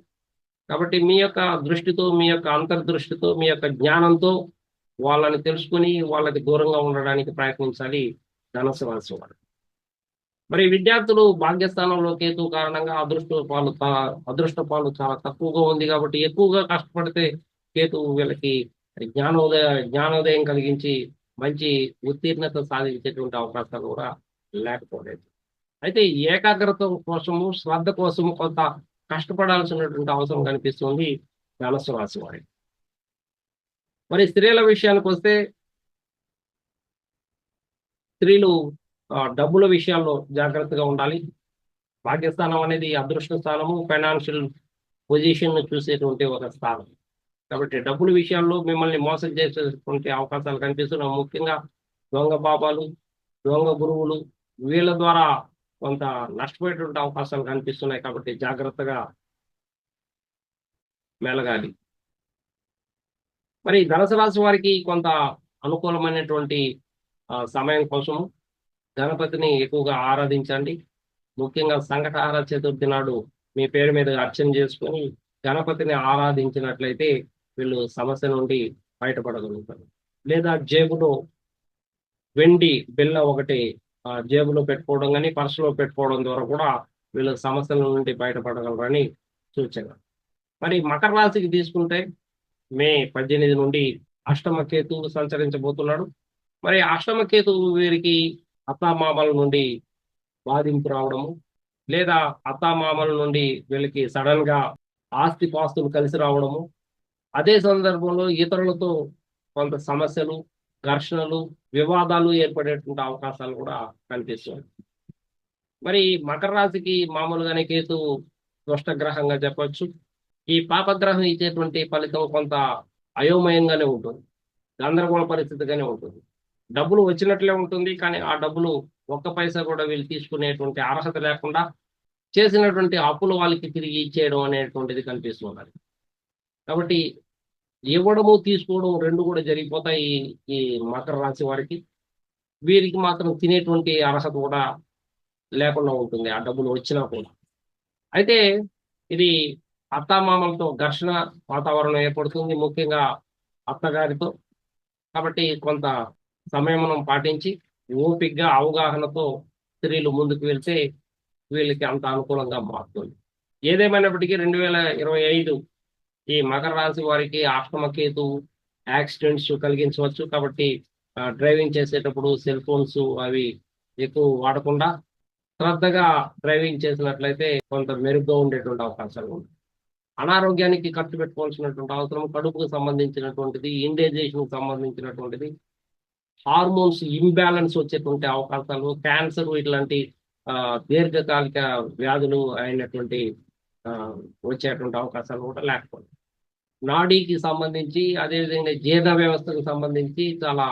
కాబట్టి మీ యొక్క దృష్టితో, మీ యొక్క అంతర్దృష్టితో, మీ యొక్క జ్ఞానంతో వాళ్ళని తెలుసుకుని వాళ్ళకి దూరంగా ఉండడానికి ప్రయత్నించాలి ధనుసు రాశి వారు. మరి విద్యార్థులు భాగ్యస్థానంలో కేతు కారణంగా అదృష్ట పాలు చాలా తక్కువగా ఉంది. కాబట్టి ఎక్కువగా కష్టపడితే కేతు వీళ్ళకి జ్ఞానోదయం కలిగించి మంచి ఉత్తీర్ణత సాధించేటువంటి అవకాశాలు కూడా లేకపోలేదు. అయితే ఏకాగ్రత కోసము, శ్రద్ధ కోసము కొంత కష్టపడాల్సినటువంటి అవసరం కనిపిస్తుంది ధనుసు రాశి వారికి. మరి స్త్రీల విషయానికి వస్తే స్త్రీలు డబ్బుల విషయాల్లో జాగ్రత్తగా ఉండాలి. భాగ్యస్థానం అనేది అదృష్ట స్థానము, ఫైనాన్షియల్ పొజిషన్ చూసేటువంటి ఒక స్థానం. కాబట్టి డబ్బుల విషయాల్లో మిమ్మల్ని మోసం చేసేటువంటి అవకాశాలు కనిపిస్తున్నాయి. ముఖ్యంగా దొంగ బాబాలు, దొంగ గురువులు వీళ్ళ ద్వారా కొంత నష్టపోయేటువంటి అవకాశాలు కనిపిస్తున్నాయి. కాబట్టి జాగ్రత్తగా మెలగాలి. మరి ధనుసు రాశి వారికి కొంత అనుకూలమైనటువంటి సమయం కోసము గణపతిని ఎక్కువగా ఆరాధించండి. ముఖ్యంగా సంకటహార చతుర్థి నాడు మీ పేరు మీద అర్చన చేసుకొని గణపతిని ఆరాధించినట్లయితే వీళ్ళు సమస్య నుండి బయటపడగలుగుతారు. లేదా జేబులో వెండి బిళ్ళ ఒకటి జేబులో పెట్టుకోవడం కానీ, పర్సులో పెట్టుకోవడం ద్వారా కూడా వీళ్ళు సమస్యల నుండి బయటపడగలరని సూచన. మరి మకర రాశికి తీసుకుంటే మే 18 నుండి అష్టమ కేతువు సంచరించబోతున్నాడు. మరి అష్టమ కేతువు వీరికి అత్తామామల నుండి బాధింపు రావడము, లేదా అత్తామామల నుండి వీళ్ళకి సడన్ గా ఆస్తి పాస్తులు కలిసి రావడము, అదే సందర్భంలో ఇతరులతో కొంత సమస్యలు, ఘర్షణలు, వివాదాలు ఏర్పడేటువంటి అవకాశాలు కూడా కనిపిస్తున్నాయి. మరి మకర రాశికి మామూలుగానే కేతు దుష్టగ్రహంగా చెప్పొచ్చు. ఈ పాపగ్రహం ఇచ్చేటువంటి ఫలితం కొంత అయోమయంగానే ఉంటుంది, గందరగోళ పరిస్థితిగానే ఉంటుంది. డబ్బులు వచ్చినట్లే ఉంటుంది, కానీ ఆ డబ్బులు ఒక్క పైసా కూడా వీళ్ళు తీసుకునేటువంటి అర్హత లేకుండా చేసినటువంటి అప్పులు వాళ్ళకి తిరిగి ఇచ్చేయడం అనేటువంటిది కనిపిస్తున్నది. కాబట్టి ఇవ్వడము, తీసుకోవడం 2 కూడా జరిగిపోతాయి ఈ మకర రాశి వారికి. వీరికి మాత్రం తినేటువంటి అర్హత కూడా లేకుండా ఉంటుంది, ఆ డబ్బులు వచ్చినా కూడా. అయితే ఇది అత్తామామలతో ఘర్షణ వాతావరణం ఏర్పడుతుంది, ముఖ్యంగా అత్తగారితో. కాబట్టి కొంత సంయమనం పాటించి, ఓపికగా, అవగాహనతో స్త్రీలు ముందుకు వెళ్తే వీళ్ళకి అంత అనుకూలంగా మారుతుంది. ఏదేమైనప్పటికీ 2025 ఈ మకర రాశి వారికి అష్టమ కేతువు యాక్సిడెంట్స్ కలిగించవచ్చు. కాబట్టి డ్రైవింగ్ చేసేటప్పుడు సెల్ ఫోన్స్ అవి ఎక్కువ వాడకుండా శ్రద్ధగా డ్రైవింగ్ చేసినట్లయితే కొంత మెరుగ్గా ఉండేటువంటి అవకాశాలు ఉన్నాయి. అనారోగ్యానికి ఖర్చు పెట్టుకోవాల్సినటువంటి అవసరం, కడుపుకు సంబంధించినటువంటిది, ఇండైజేషన్‌కి సంబంధించినటువంటిది, హార్మోన్స్ ఇంబాలెన్స్ వచ్చేటువంటి అవకాశాలు, క్యాన్సర్ ఇట్లాంటి దీర్ఘకాలిక వ్యాధులు అయినటువంటి వచ్చేటువంటి అవకాశాలు కూడా లేకపోలేదు. నాడీకి సంబంధించి, అదేవిధంగా జీర్ణ వ్యవస్థకు సంబంధించి చాలా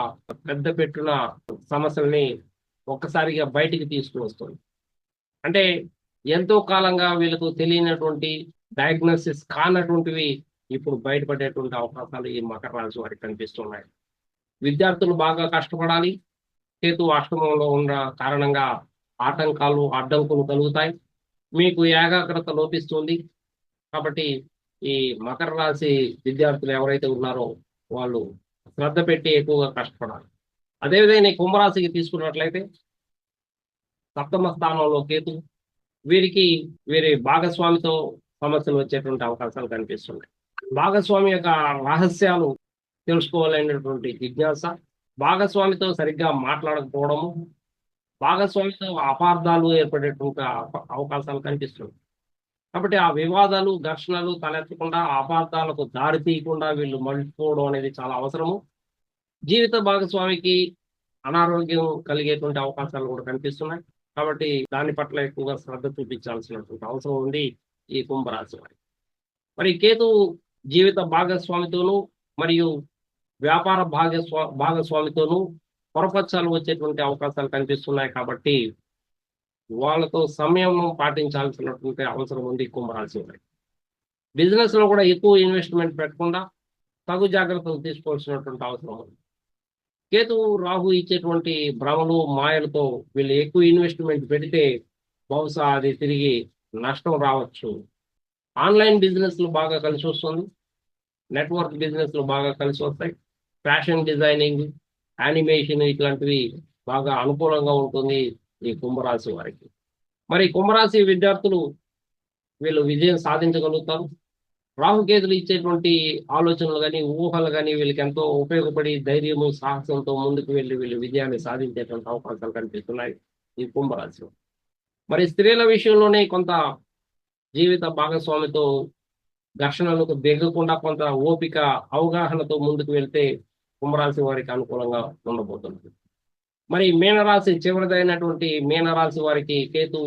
పెద్ద పెట్టున సమస్యల్ని ఒక్కసారిగా బయటికి తీసుకువస్తుంది. అంటే ఎంతో కాలంగా వీళ్ళకు తెలియనటువంటి, డయాగ్నోసిస్ కానటువంటివి ఇప్పుడు బయటపడేటువంటి అవకాశాలు ఈ మకర రాశి వారికి కనిపిస్తున్నాయి. విద్యార్థులు బాగా కష్టపడాలి. కేతు అష్టమంలో ఉన్న కారణంగా ఆటంకాలు, అడ్డంకులు కలుగుతాయి. మీకు ఏకాగ్రత లోపిస్తుంది. కాబట్టి ఈ మకర రాశి విద్యార్థులు ఎవరైతే ఉన్నారో వాళ్ళు శ్రద్ధ పెట్టి ఎక్కువగా కష్టపడాలి. అదేవిధంగా ఈ కుంభరాశికి తీసుకున్నట్లయితే సప్తమ స్థానంలో కేతు, వీరికి వీరి భాగస్వామితో సమస్యలు వచ్చేటువంటి అవకాశాలు కనిపిస్తున్నాయి. భాగస్వామి యొక్క రహస్యాలు తెలుసుకోవాలనేటువంటి జిజ్ఞాస, భాగస్వామితో సరిగ్గా మాట్లాడకపోవడము, భాగస్వామితో అపార్థాలు ఏర్పడేటువంటి అవకాశాలు కనిపిస్తున్నాయి. కాబట్టి ఆ వివాదాలు, ఘర్షణలు తలెత్తకుండా, అపార్థాలకు దారి తీయకుండా వీళ్ళు మలుచుకోవడం అనేది చాలా అవసరము. జీవిత భాగస్వామికి అనారోగ్యం కలిగేటువంటి అవకాశాలు కూడా కనిపిస్తున్నాయి. కాబట్టి దాని పట్ల ఎక్కువగా శ్రద్ధ చూపించాల్సినటువంటి అవసరం ఉంది ఈ కుంభరాశి వారికి. మరి కేతు జీవిత భాగస్వామితోనూ మరియు వ్యాపార భాగస్వామితోనూ పొరపచ్చాలు వచ్చేటువంటి అవకాశాలు కనిపిస్తున్నాయి. కాబట్టి వాళ్ళతో సంయమనం పాటించాల్సినటువంటి అవసరం ఉంది కుంభరాశి వారికి. బిజినెస్ లో కూడా ఎక్కువ ఇన్వెస్ట్మెంట్ పెట్టకుండా తగు జాగ్రత్తలు తీసుకోవాల్సినటువంటి అవసరం ఉంది. కేతువు, రాహు ఇచ్చేటువంటి భ్రమలు, మాయలతో వీళ్ళు ఎక్కువ ఇన్వెస్ట్మెంట్ పెడితే బహుశా అది తిరిగి నష్టం రావచ్చు. ఆన్లైన్ బిజినెస్లు బాగా కలిసి వస్తుంది. నెట్వర్క్ బిజినెస్లు బాగా కలిసి వస్తాయి. ఫ్యాషన్ డిజైనింగ్, యానిమేషన్ ఇట్లాంటివి బాగా అనుకూలంగా ఉంటుంది ఈ కుంభరాశి వారికి. మరి కుంభరాశి విద్యార్థులు వీళ్ళు విజయం సాధించగలుగుతారు. రాహుకేతులు ఇచ్చేటువంటి ఆలోచనలు కానీ, ఊహలు కానీ వీళ్ళకి ఎంతో ఉపయోగపడి ధైర్యము, సాహసంతో ముందుకు వెళ్ళి వీళ్ళు విజయాన్ని సాధించేటువంటి అవకాశాలు కనిపిస్తున్నాయి ఈ కుంభరాశిలో. మరి స్త్రీల విషయంలోనే కొంత జీవిత భాగస్వామితో ఘర్షణలకు దిగకుండా కొంత ఓపిక, అవగాహనతో ముందుకు వెళ్తే కుంభరాశి వారికి అనుకూలంగా ఉండబోతుంది. మరి మీనరాశి చివరిదైనటువంటి మీనరాశి వారికి కేతు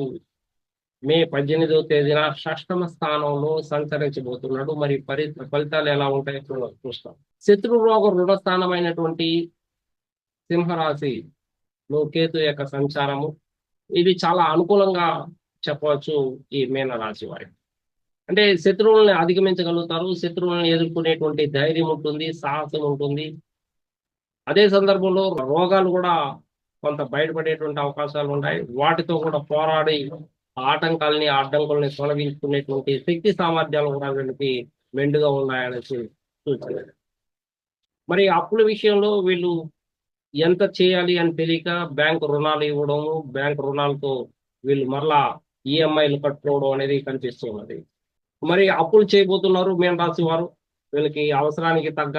మే 18వ తేదీన షష్టమ స్థానంలో సంచరించబోతున్నాడు. మరి ఫలితాలు ఎలా ఉంటాయో చూస్తాం. శత్రు రోగ రుణస్థానమైనటువంటి సింహరాశిలో కేతు యొక్క సంచారము ఇది చాలా అనుకూలంగా చెప్పవచ్చు ఈ మీనరాశి వారికి. అంటే శత్రువుల్ని అధిగమించగలుగుతారు. శత్రువులను ఎదుర్కొనేటువంటి ధైర్యం ఉంటుంది, సాహసం ఉంటుంది. అదే సందర్భంలో రోగాలు కూడా కొంత బయటపడేటువంటి అవకాశాలు ఉంటాయి. వాటితో కూడా పోరాడి ఆటంకాలని, అడ్డంకుల్ని తొలగించుకునేటువంటి శక్తి సామర్థ్యాలు కూడా వీళ్ళకి మెండుగా ఉన్నాయనేసి సూచన. మరి అప్పుల విషయంలో వీళ్ళు ఎంత చేయాలి అని తెలియక బ్యాంకు రుణాలు ఇవ్వడము, బ్యాంకు రుణాలతో వీళ్ళు మరలా ఈఎంఐలు కట్టుకోవడం అనేది కనిపిస్తున్నది. మరి అప్పులు చేయబోతున్నారు మీనరాశి వారు. వీళ్ళకి అవసరానికి తగ్గ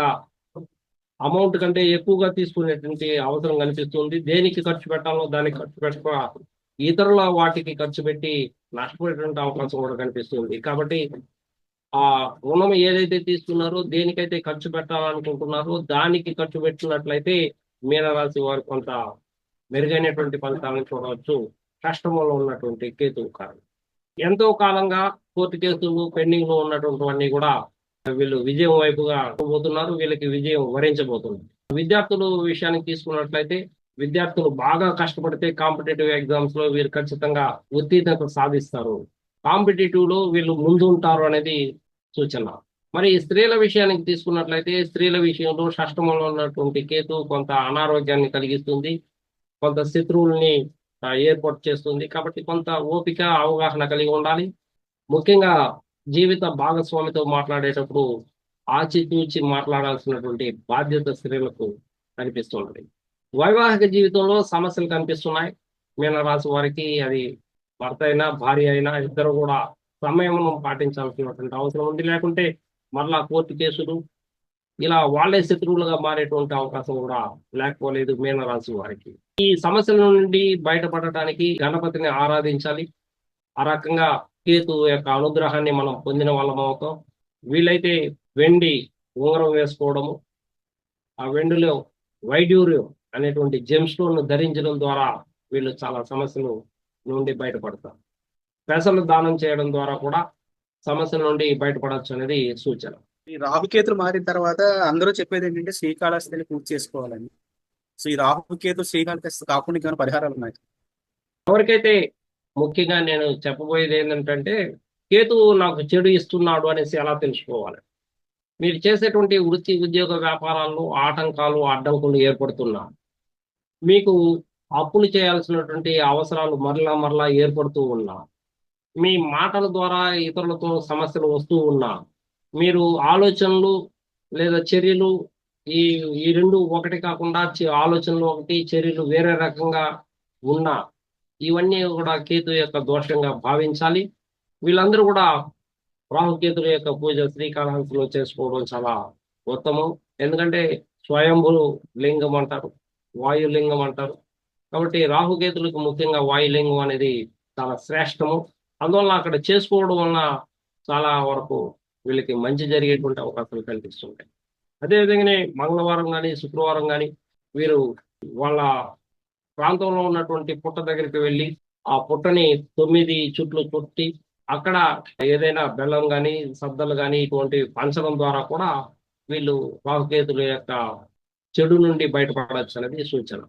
అమౌంట్ కంటే ఎక్కువగా తీసుకునేటువంటి అవసరం కనిపిస్తుంది. దేనికి ఖర్చు పెట్టాలో దానికి ఖర్చు పెట్టక ఇతరుల వాటికి ఖర్చు పెట్టి నష్టపోయేటువంటి అవకాశం కూడా కనిపిస్తుంది. కాబట్టి ఆ రుణం ఏదైతే తీసుకున్నారో, దేనికైతే ఖర్చు పెట్టాలనుకుంటున్నారో దానికి ఖర్చు పెట్టినట్లయితే మీనరాశి వారు కొంత మెరుగైనటువంటి ఫలితాలను చూడవచ్చు. కష్టంలో ఉన్నటువంటి కేతువు కారణం. ఎంతో కాలంగా కోర్టు కేసులు పెండింగ్ లో ఉన్నటువంటివన్నీ కూడా వీళ్ళు విజయం వైపుగా పోతున్నారు. వీళ్ళకి విజయం వరించబోతుంది. విద్యార్థులు విషయానికి తీసుకున్నట్లయితే విద్యార్థులు బాగా కష్టపడితే కాంపిటేటివ్ ఎగ్జామ్స్ లో వీరు ఖచ్చితంగా ఉత్తీర్ణత సాధిస్తారు. కాంపిటేటివ్ లో వీళ్ళు ముందు ఉంటారు అనేది సూచన. మరి స్త్రీల విషయానికి తీసుకున్నట్లయితే స్త్రీల విషయంలో షష్టమంలో ఉన్నటువంటి కేతు కొంత అనారోగ్యాన్ని కలిగిస్తుంది, కొంత శత్రువుల్ని ఏర్పాటు చేస్తుంది. కాబట్టి కొంత ఓపిక అవగాహన కలిగి ఉండాలి. ముఖ్యంగా జీవిత భాగస్వామితో మాట్లాడేటప్పుడు ఆచితూచి మాట్లాడాల్సినటువంటి బాధ్యత స్త్రీలకు కనిపిస్తున్నది. వైవాహిక జీవితంలో సమస్యలు కనిపిస్తున్నాయి మీనరాశి వారికి. అది భర్త అయినా భార్య అయినా ఇద్దరు కూడా సంయమనం పాటించాల్సినటువంటి అవసరం ఉంది. లేకుంటే మరలా కోర్టు కేసులు, ఇలా వాళ్ళే శత్రువులుగా మారేటువంటి అవకాశం కూడా లేకపోలేదు మీనరాశి వారికి. ఈ సమస్యల నుండి బయటపడటానికి గణపతిని ఆరాధించాలి. ఆ రకంగా కేతు యొక్క అనుగ్రహాన్ని మనం పొందిన వాళ్ళం అవుతాం. వీలైతే వెండి ఉంగరం వేసుకోవడము, ఆ వెండిలో వైడ్యూర్యం అనేటువంటి జెమ్ స్టోన్ ధరించడం ద్వారా వీళ్ళు చాలా సమస్యలు నుండి బయటపడతారు. పెసలు దానం చేయడం ద్వారా కూడా సమస్యల నుండి బయటపడవచ్చు అనేది సూచన. ఈ రాహుకేతులు మారిన తర్వాత అందరూ చెప్పేది ఏంటంటే శ్రీకాళహస్తిని పూర్తి చేసుకోవాలని. సో ఈ రాహుకేతు శ్రీకాళహస్తి కాకుండా ఇంకా పరిహారాలు ఉన్నాయి? ఎవరికైతే ముఖ్యంగా నేను చెప్పబోయేది ఏంటంటే, కేతువు నాకు చెడు ఇస్తున్నాడు అనేసి ఎలా తెలుసుకోవాలి. మీరు చేసేటువంటి వృత్తి ఉద్యోగ వ్యాపారాల్లో ఆటంకాలు అడ్డంకులు ఏర్పడుతున్నా, మీకు అప్పులు చేయాల్సినటువంటి అవసరాలు మరలా మరలా ఏర్పడుతూ ఉన్నా, మీ మాటల ద్వారా ఇతరులతో సమస్యలు వస్తూ ఉన్నా, మీరు ఆలోచనలు లేదా చర్యలు ఈ ఈ రెండు ఒకటి కాకుండా ఆలోచనలు ఒకటి, చర్యలు వేరే రకంగా ఉన్నా, ఇవన్నీ కూడా కేతు యొక్క దోషంగా భావించాలి. వీళ్ళందరూ కూడా రాహుకేతుల యొక్క పూజ శ్రీకాళహస్తిలో చేసుకోవడం చాలా ఉత్తమం. ఎందుకంటే స్వయంభూ లింగం అంటారు, వాయులింగం అంటారు. కాబట్టి రాహుకేతులకు ముఖ్యంగా వాయులింగం అనేది చాలా శ్రేష్టము. అందువల్ల అక్కడ చేసుకోవడం వలన చాలా వరకు వీళ్ళకి మంచి జరిగేటువంటి అవకాశాలు కనిపిస్తుంటాయి. అదేవిధంగానే మంగళవారం కానీ శుక్రవారం కానీ వీరు వాళ్ళ ప్రాంతంలో ఉన్నటువంటి పుట్ట దగ్గరికి వెళ్ళి ఆ పుట్టని 9 చుట్లు చుట్టి అక్కడ ఏదైనా బెల్లం కానీ సద్దలు కానీ ఇటువంటి పంచడం ద్వారా కూడా వీళ్ళు రాహుకేతుల యొక్క చెడు నుండి బయటపడవచ్చు అనేది సూచన.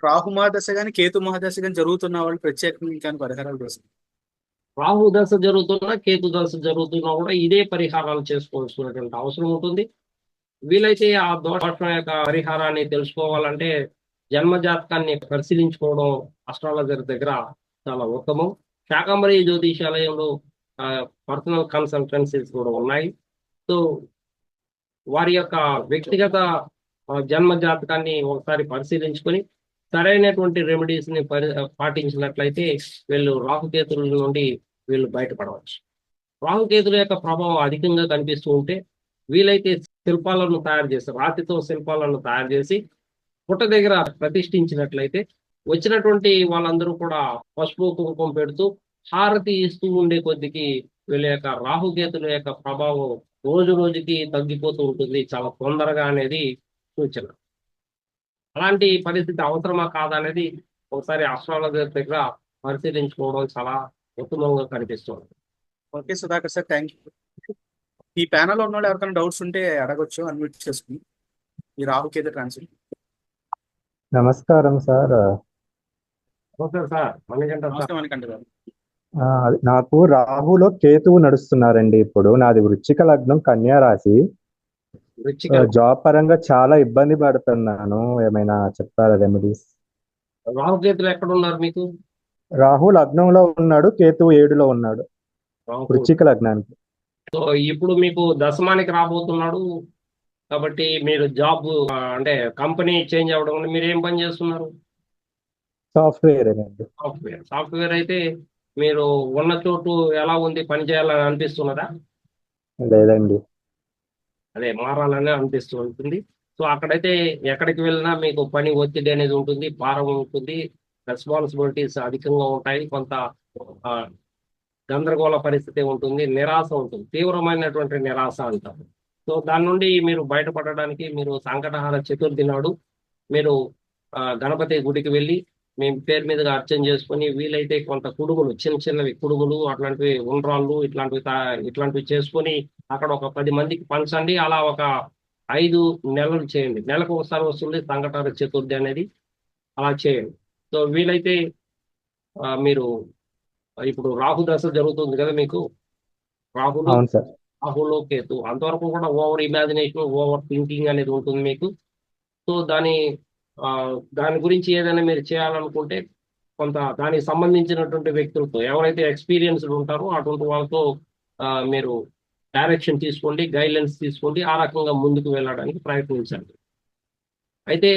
రాహు మహాదశ కానీ కేతు మహాదశ కానీ జరుగుతున్న వాళ్ళు ప్రత్యేకంగా ఇంకా పరిహారాలు చేస్తారు? రాహు దశ జరుగుతున్నా కేతు దశ జరుగుతున్నా కూడా ఇదే పరిహారాలు చేసుకోవాల్సినటువంటి అవసరం ఉంటుంది. వీలైతే ఆ దోషం యొక్క పరిహారాన్ని తెలుసుకోవాలంటే జన్మజాతకాన్ని పరిశీలించుకోవడం అస్ట్రాలజర్ దగ్గర చాలా ఉత్తమం. శాకంబరి జ్యోతిషాలయంలో పర్సనల్ కన్సల్టెన్సీస్ కూడా ఉన్నాయి. సో వారి యొక్క వ్యక్తిగత జన్మ జాతకాన్ని ఒకసారి పరిశీలించుకొని సరైనటువంటి రెమెడీస్ ని పాటించినట్లయితే వీళ్ళు రాహుకేతుల నుండి వీళ్ళు బయటపడవచ్చు. రాహుకేతుల యొక్క ప్రభావం అధికంగా కనిపిస్తూ ఉంటే వీలైతే శిల్పాలను తయారు చేసి, రాతితో శిల్పాలను తయారు చేసి పుట్ట దగ్గర ప్రతిష్ఠించినట్లయితే వచ్చినటువంటి వాళ్ళందరూ కూడా పసుపు కుంకుమ పెడుతూ హారతి ఇస్తూ ఉండే కొద్దికి వీళ్ళ యొక్క రాహుకేతుల యొక్క ప్రభావం రోజు రోజుకి తగ్గిపోతూ ఉంటుంది చాలా తొందరగా అనేది సూచన. అలాంటి పరిస్థితి అవసరమా కాదా అనేది ఒకసారి అస్ట్రాలజర్ దగ్గర పరిశీలించుకోవడం చాలా ఉత్తమంగా కనిపిస్తుంది. Okay Sudhakar sir, thank you. ఈ ప్యానల్లో ఉన్న వాళ్ళు ఎవరికైనా డౌట్స్ ఉంటే అడగొచ్చు, అన్మ్యూట్ చేసుకుని. ఈ రాహుకేతు ట్రాన్స్ఫర్. నమస్కారం sir. Okay sir, Manikanta sir. నమస్తే మణికంఠ గారు. నాకు రాహులో కేతువు నడుస్తున్నారండి. ఇప్పుడు నాది వృశ్చిక లగ్నం, కన్యా రాశి. జాబ్ పరంగా చాలా ఇబ్బంది పడుతున్నాను. ఏమైనా చెప్తారా రెమెడీస్? రాహుకేతులు ఎక్కడ ఉన్నారు మీకు? రాహు లగ్నంలో ఉన్నాడు, కేతువు 7లో ఉన్నాడు వృశ్చిక లగ్నానికి. సో ఇప్పుడు మీకు దశమానికి రాబోతున్నాడు కాబట్టి మీరు జాబ్ అంటే కంపెనీ చేంజ్ అవ్వడం వల్ల మీరు ఏం పని చేస్తున్నారు? సాఫ్ట్వేర్ అండి. సాఫ్ట్వేర్ అయితే మీరు ఉన్న చోటు ఎలా ఉంది, పని చేయాలని అనిపిస్తున్నదా? లేదండి. అదే మారాలని అనిపిస్తూ ఉంటుంది. సో అక్కడైతే ఎక్కడికి వెళ్ళినా మీకు పని ఒత్తిడి అనేది ఉంటుంది, భారం ఉంటుంది, రెస్పాన్సిబిలిటీస్ అధికంగా ఉంటాయి, కొంత గందరగోళ పరిస్థితి ఉంటుంది, నిరాశ ఉంటుంది, తీవ్రమైనటువంటి నిరాశ అంటారు. సో దాని నుండి మీరు బయటపడడానికి మీరు సంకటహార చతుర్థి నాడు మీరు గణపతి గుడికి వెళ్ళి మీ పేరు మీదుగా అర్చన చేసుకొని వీలైతే కొంత కుడుములు, చిన్న చిన్నవి కుడుములు, అట్లాంటివి ఉండ్రాళ్ళు, ఇట్లాంటివి చేసుకొని అక్కడ ఒక 10 మందికి పంచండి. అలా ఒక 5 నెలలు చేయండి. నెలకు ఒకసారి వస్తుంది సంకటహార చతుర్థి అనేది, అలా చేయండి. సో వీలైతే మీరు ఇప్పుడు రాహు దశ జరుగుతుంది కదా మీకు. రాహులో అవును సార్. రాహులో కేతు అంతవరకు కూడా ఓవర్ ఇమాజినేషన్, ఓవర్ థింకింగ్ అనేది ఉంటుంది మీకు. సో ఆ, దాని గురించి ఏదైనా మీరు చేయాలనుకుంటే కొంత దానికి సంబంధించినటువంటి వ్యక్తులతో, ఎవరైతే ఎక్స్పీరియన్స్డ్ ఉంటారో అటువంటి వాళ్ళతో మీరు డైరెక్షన్ తీసుకోండి, గైడ్లైన్స్ తీసుకోండి, ఆ రకంగా ముందుకు వెళ్ళడానికి ప్రయత్నించండి. అయితే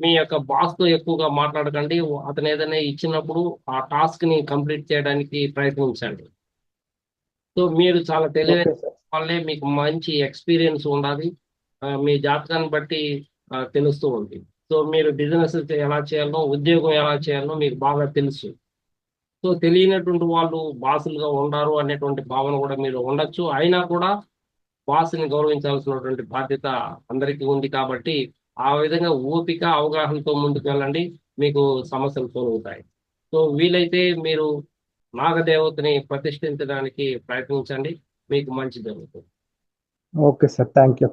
మీ యొక్క బాస్ తో ఎక్కువగా మాట్లాడకండి. అతను ఏదైనా ఇచ్చినప్పుడు ఆ టాస్క్ ని కంప్లీట్ చేయడానికి ప్రయత్నించండి. సో మీరు చాలా తెలివైన ఓకే సార్. వాళ్ళే, మీకు మంచి ఎక్స్పీరియన్స్ ఉండాలి. మీ జాతకాన్ని బట్టి తెలుస్తూ ఉంది. సో మీరు బిజినెస్ ఎలా చేయాలో, ఉద్యోగం ఎలా చేయాలో మీకు బాగా తెలుసు. సో తెలియనటువంటి వాళ్ళు బాసులుగా ఉండారు అనేటువంటి భావన కూడా మీరు ఉండొచ్చు. అయినా కూడా బాస్ని గౌరవించాల్సినటువంటి బాధ్యత అందరికీ ఉంది కాబట్టి ఆ విధంగా ఓపిక, అవగాహనతో ముందుకు వెళ్ళండి. మీకు సమస్యలు తొలగుతాయి. సో వీలైతే మీరు నాగదేవతని ప్రతిష్ఠించడానికి ప్రయత్నించండి. మీకు మంచి జరుగుతుంది. Okay sir, thank you.